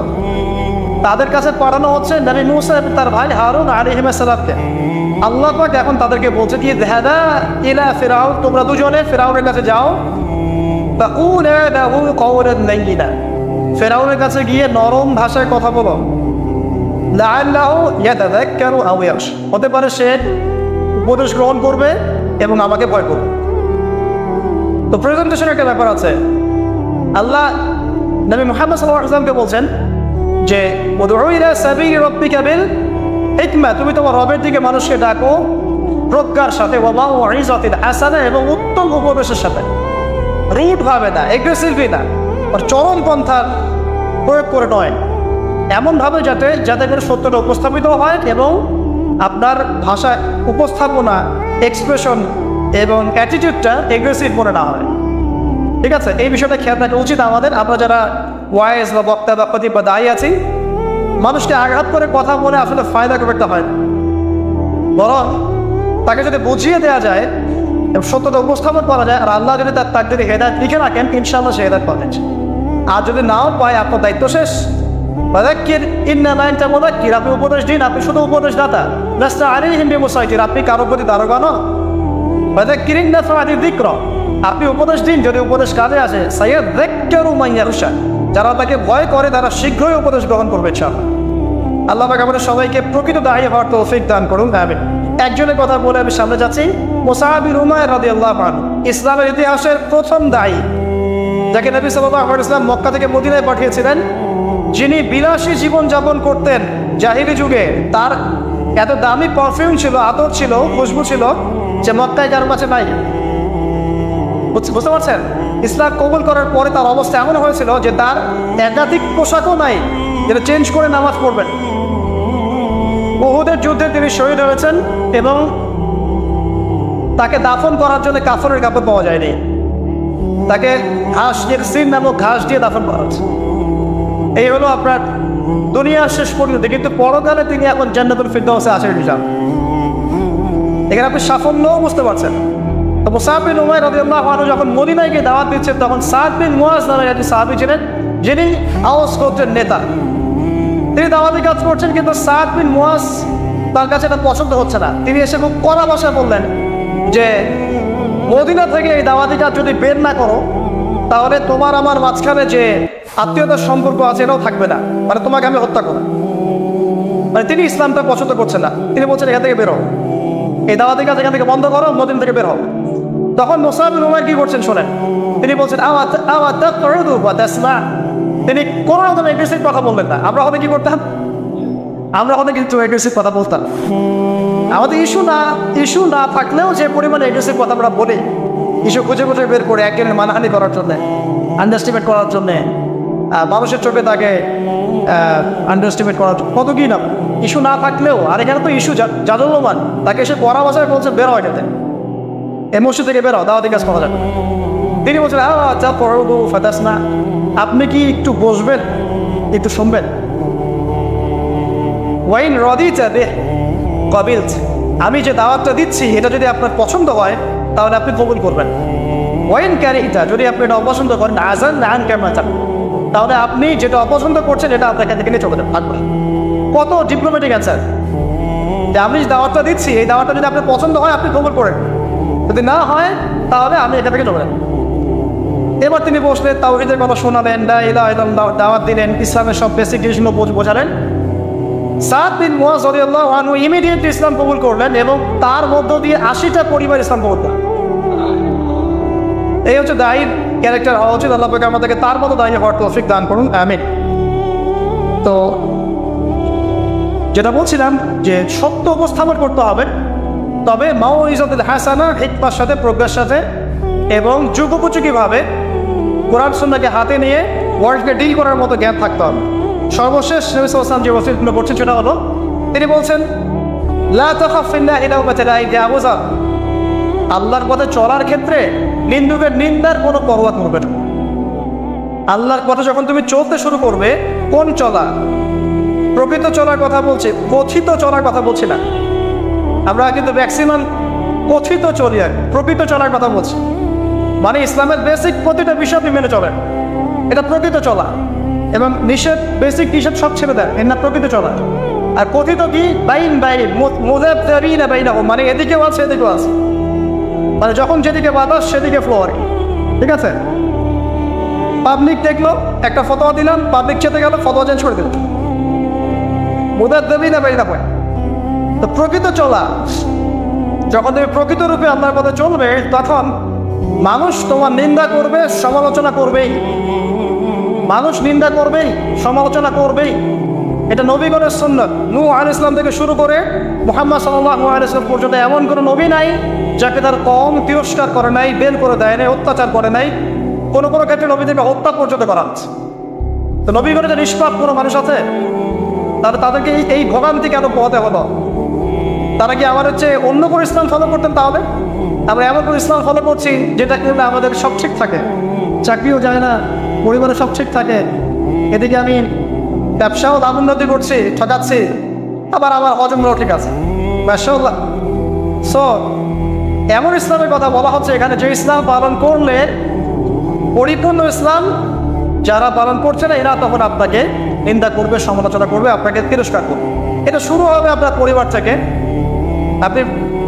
তাদের কাছে পাঠানো হচ্ছে নবী মুসা এবং তার ভাই হারুন আলাইহিস সালামকে। আল্লাহ পাক এখন তাদেরকে বলছে কি, যাহাবা ইলা ফিরাউন, তোমরা দুজনে ফেরাউনের কাছে যাও, ফাকুলা লাহু কাওলান লাইয়িনা, ফেরাউনের কাছে গিয়ে নরম ভাষায় কথা বলো। লাআল্লাহু ইয়াতাযাক্কারু আও ইয়াখশা, হতে পারে সে উপদেশ গ্রহণ করবে এবং আমাকে ভয় করবে। তো প্রেজেন্টেশনের একটা ব্যাপার আছে। আল্লাহ নবী মুহাম্মদ সাল্লাল্লাহু আলাইহি ওয়াসাল্লামকে বলছেন যে উদউ ইলা সাবিলি রাব্বিকা বিল হিকমা, তুমি তোমার রবের দিকে মানুষকে ডাকো প্রজ্ঞার সাথে, ওয়া মাউইযাতিল হাসানা, এবং উত্তম উপদেশের সাথে। রুড ভাবে না, এগ্রেসিভলি না, আর চরম পন্থার প্রয়োগ করে নয়, এমনভাবে যাতে করে সত্যটা উপস্থাপিত হয় এবং আপনার ভাষা উপস্থাপনা, এক্সপ্রেশন এবং অ্যাটিটিউডটা এগ্রেসিভ মনে না হয়, ঠিক আছে। এই বিষয়টা খেয়াল রাখা উচিত আমাদের। আমরা যারা ওয়াইজ বা বক্তা বা খতিব বা দায়ী আছি, মানুষকে আঘাত করে কথা বলে আসলে ফায়দা খুব একটা হয় না। বরং তাকে যদি বুঝিয়ে দেওয়া যায় এবং সত্যতা উপস্থাপন করা যায়, আর আল্লাহ যদি তার যদি হেদায়েত লিখে রাখেন, ইনশাআল্লাহ সে হেদায়েত পাবেন। আর যদি নাও পায়, আপনার দায়িত্ব শেষ। ফাযাক্কির ইন্নামা আনতা মুযাক্কির, আপনি উপদেশ দিন, আপনি শুধু উপদেশদাতা। লাস্তা আলাইহিম বিমুসাইতির, আপনি কারো প্রতি দারোগা নন। ফাযাক্কির ইন নাফআতিয যিকরা, আপনি উপদেশ দিন যদি উপদেশ কাজে আসে। সায়াযাক্কারু মান ইয়াখশা, যারা তাকে ভয় করে তারা শীঘ্রই উপদেশ গ্রহণ করবে ইনশাআল্লাহ। আল্লাহ পাক আমাদের সবাইকে প্রকৃত দায়ী হওয়ার তৌফিক দান করুন, আমিন। একজনের কথা বলে আমি সামনে যাচ্ছি। মুসআব বিন উমাইর রাদিয়াল্লাহু আনহু ইসলামের ইতিহাসের প্রথম দায়ী, যাকে নবী সাল্লাল্লাহু আলাইহি ওয়াসাল্লাম মক্কা থেকে মদিনায় পাঠিয়েছিলেন, যিনি বিলাসী জীবন যাপন করতেন জাহিলি যুগে। তার এত দামি পারফিউম ছিল, আতর ছিল, খুশবু ছিল যে মক্কায় কারো কাছে নাই। বুঝতে পারছেন? ইসলাম কবুল করার পরে তার অবস্থা এমন হয়েছিল যে তার একাধিক পোশাকও নাই যেটা চেঞ্জ করে নামাজ পড়বেন। উহুদের যুদ্ধে তিনি শহীদ হয়েছেন এবং তাকে দাফন করার জন্য কাফনের কাপড় পাওয়া যায়নি। তাকে ঘাস ইরসিন নামক ঘাস দিয়ে দাফন করা হচ্ছে। এই হলো আপনার দুনিয়ার শেষ পরিণতি, কিন্তু পরকালে তিনি এখন জান্নাতুল ফিরদাউসে আছেন ইনশাআল্লাহ। এখানে আপনি সাফল্যও বুঝতে পারছেন। তো মুসআব বিন উমাইর রাদিয়াল্লাহু আনহু যখন মদিনায় গিয়ে দাওয়াত দিচ্ছেন, তখন সাদ বিন মুআজ নামে একজন সাহাবী ছিলেন, যিনি আওস গোত্রের নেতা। তিনি দাওয়াতি কাজ করছেন, কিন্তু সাদ বিন মুআজ তার কাছে এটা পছন্দ হচ্ছে না। তিনি এসে খুব কড়া ভাষায় বললেন যে মদিনা থেকে এই দাওয়াতি কাজ যদি বের না করো, তাহলে তোমার আমার মাঝখানে যে আত্মীয়তার সম্পর্ক আছে এটাও থাকবে না, মানে তোমাকে আমি হত্যা করব। মানে তিনি ইসলামটা পছন্দ করছেন না। তিনি বলছেন এখান থেকে বেরো, এই দাওয়াতি কাজ এখান থেকে বন্ধ করো, মদিনা থেকে বের হও। তখন মুসআব বিন উমাইর কি করছেন শোনেন। তিনি বলছেন তিনি কোনো রকম এগ্রেসিভ কথা বলবেন না। আমরা হয়তো কি করতাম, আমরা হয়তো কিন্তু এগ্রেসিভ কথা বলতাম। আমাদের ইস্যু না থাকলেও যে পরিমাণে এগ্রেসিভ কথা আমরা বলি, ইস্যু খুঁজে খুঁজে বের করে একজনের মানহানি করার জন্যে, আন্ডারস্টিমেট করার জন্যে, মানুষের চোখে তাকে আন্ডারস্টিমেট করার জন্য, কত কি না ইস্যু না থাকলেও। আর এখানে তো ইস্যু জাজল্যমান, তাকে এসে পড়া ভাষায় বলছে বের হয় এটাতে, এই মসজিদ থেকে বের হও, দাওয়াতি কাজ করা যাবে। তিনি বলছেন যা পড়বো ফাতাস না, আপনি কি একটু বসবেন, একটু শুনবেন। ওয়াইন রদিতা বে কবিলত, আমি যে দাওয়াতটা দিচ্ছি এটা যদি আপনার পছন্দ হয় তাহলে আপনি কবুল করবেন। ওয়াইন ক্যারিটা, যদি আপনি এটা অপছন্দ করেন, আজান না আন কেমন তাহলে আপনি যেটা অপছন্দ করছেন এটা আপনার এখান থেকে নিয়ে চলে যাবেন। কত ডিপ্লোম্যাটিক অ্যান্সার, যে আমি যে দাওয়াতটা দিচ্ছি এই দাওয়াতটা যদি আপনার পছন্দ হয় আপনি কবুল করেন, যদি না হয় তাহলে আমি এখান থেকে চলে যাবেন। এবার তিনি বসলেন, তাওহীদের কথা শোনালেন, দাওয়াত দিলেন, ইসলামের সব বেসিক জিনিসগুলো বোঝালেন। সাদ বিন মুআজ রাদিয়াল্লাহু আনহু ইমিডিয়েটলি ইসলাম কবুল করলেন এবং তার মধ্য দিয়ে 80টা পরিবার ইসলাম কবুল করলেন। এই হচ্ছে দায়ীর ক্যারেক্টার হওয়া উচিত। আল্লাহ পাক আমাদেরকে তার মতো দায়ী হওয়ার তৌফিক দান করুন, আমিন। তো যেটা বলছিলাম যে সত্য উপস্থাপন করতে হবে, তবে মাউইজাতুল হাসানা, হিকমার সাথে, প্রজ্ঞার সাথে এবং যুগোপযোগীভাবে কোরআন সুন্নাহকে হাতে নিয়ে ওয়ার্ল্ডকে ডিল করার মতো জ্ঞান থাকতে হবে। সর্বশেষ নবী সাল্লাল্লাহু আলাইহি ওয়াসাল্লাম যে ওসিয়তগুলো করছেন সেটা হলো, তিনি বলছেন লা তাখাফ ফিল্লাহি লাওমাতা লাইম, আবু যর, আল্লাহর পথে চলার ক্ষেত্রে নিন্দুকের নিন্দার কোনো পরোয়া করবে না। আল্লাহর পথে যখন তুমি চলতে শুরু করবে, কোন চলা, প্রকৃত চলার কথা বলছি, কথিত চলার কথা বলছি না। আমরা কিন্তু ম্যাক্সিমাম কথিত চলি, আর প্রকৃত চলার কথা বলছি। মানে ইসলামের বেসিক প্রতিটা বিষয় আপনি মেনে চলেন, এটা প্রকৃত চলা। এবং নিষেধ, বেসিক নিষেধ সব ছেড়ে দেয়, এর না প্রকৃত চলা। আর কথিত কি, বাইন বাইন মুযাবযাবিনা বাইনাহুম, মানে এদিকেও আছে এদিকেও আছে, মানে যখন যেদিকে বাতাস সেদিকে ফ্লো আর কি, ঠিক আছে। পাবলিক দেখলো, একটা ফতোয়া দিলাম, পাবলিক চেতে গেল, ফতোয়া চেঞ্জ করে দিল, মুযাবযাবিনা বাইনাহুম। তো প্রকৃত চলা, যখন তুমি প্রকৃত রূপে আল্লাহর পথে চলবে, তখন মানুষ তোমার নিন্দা করবে, সমালোচনা করবেই। মানুষ নিন্দা করবেই, সমালোচনা করবেই। এটা নবীগণের সুন্নাত। নূহ আলাইহিস সালাম থেকে শুরু করে মুহাম্মদ সাল্লাল্লাহু আলাইহি ওয়াসাল্লাম পর্যন্ত এমন কোনো নবী নাই যাকে তার কওম তিরস্কার করে নাই, বের করে দেয় নাই, অত্যাচার করে নাই। কোনো কোনো ক্ষেত্রে নবীদেরকে হত্যা পর্যন্ত করা হচ্ছে। তো নবীগণের যে নিষ্পাপ কোনো মানুষ আছে, তাদেরকে এই ভোগান্তি কেন পোহাতে হলো? তারা কি আমার হচ্ছে অন্য কোনো ইসলাম ফলো করতেন? তাহলে আমরা এমন কোনো ইসলাম ফলো করছি যেটা কিন্তু আমাদের সব ঠিক থাকে, চাকরিও যায় না, পরিবারে সব ঠিক থাকে, এদিকে আমি ব্যবসাও লাভ উন্নতি করছি, ঠকাচ্ছি, আবার আমার হজমরাও ঠিক আছে, মাশাআল্লাহ। সো এমন ইসলামের কথা বলা হচ্ছে এখানে, যে ইসলাম পালন করলে পরিপূর্ণ ইসলাম যারা পালন করছে না এরা তখন আপনাকে নিন্দা করবে, সমালোচনা করবে, আপনাকে তিরস্কার করবে। এটা শুরু হবে আপনার পরিবার থেকে। আপনি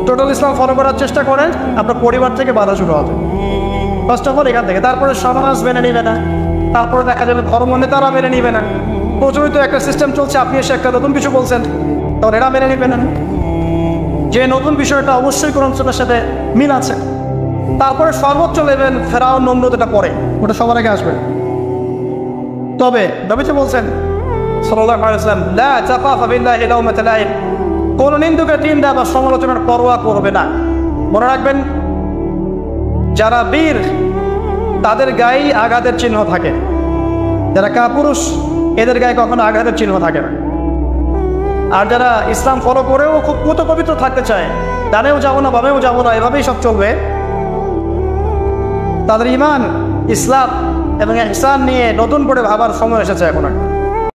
টোটাল ইসলাম ফলো করার চেষ্টা করেন, আপনার পরিবার থেকে বাধা শুরু হবে ফার্স্ট অফ অল এখান থেকে। তারপরে সমাজ মেনে নিবে না, তারপরে দেখা যাবে ধর্ম নেতারা মেনে নিবে না। প্রচলিত একটা সিস্টেম চলছে, আপনি এসে একটা নতুন কিছু বলছেন, তখন এরা মেনে নিবে না, যে নতুন বিষয়টা অবশ্যই কোরআন সুন্নাহর সাথে মিল আছে। তারপরে সর্বোচ্চ লেভেল ফেরাউন, নমরুদ, এটা পরে, ওটা সবার আগে আসবে। তবে নবীজি বলছেন সাল্লাল্লাহু আলাইহি ওয়াসাল্লাম, লা তাখাফা বিল্লাহি লাওমাতা লাইম, কোন নিন্দুকের নিন্দা বা সমালোচনার পরোয়া করবে না। মনে রাখবেন, যারা বীর তাদের গায়ে আঘাতের চিহ্ন থাকে, যারা কাপুরুষ এদের গায়ে কখনো আঘাতের চিহ্ন থাকে না। আর যারা ইসলাম ফলো করেও খুব পুত পবিত্র থাকতে চায়, ডানেও যাবো না বামেও যাবো না, এভাবেই সব চলবে, তাদের ইমান, ইসলাম এবং ইহসান নিয়ে নতুন করে ভাবার সময় এসেছে এখন।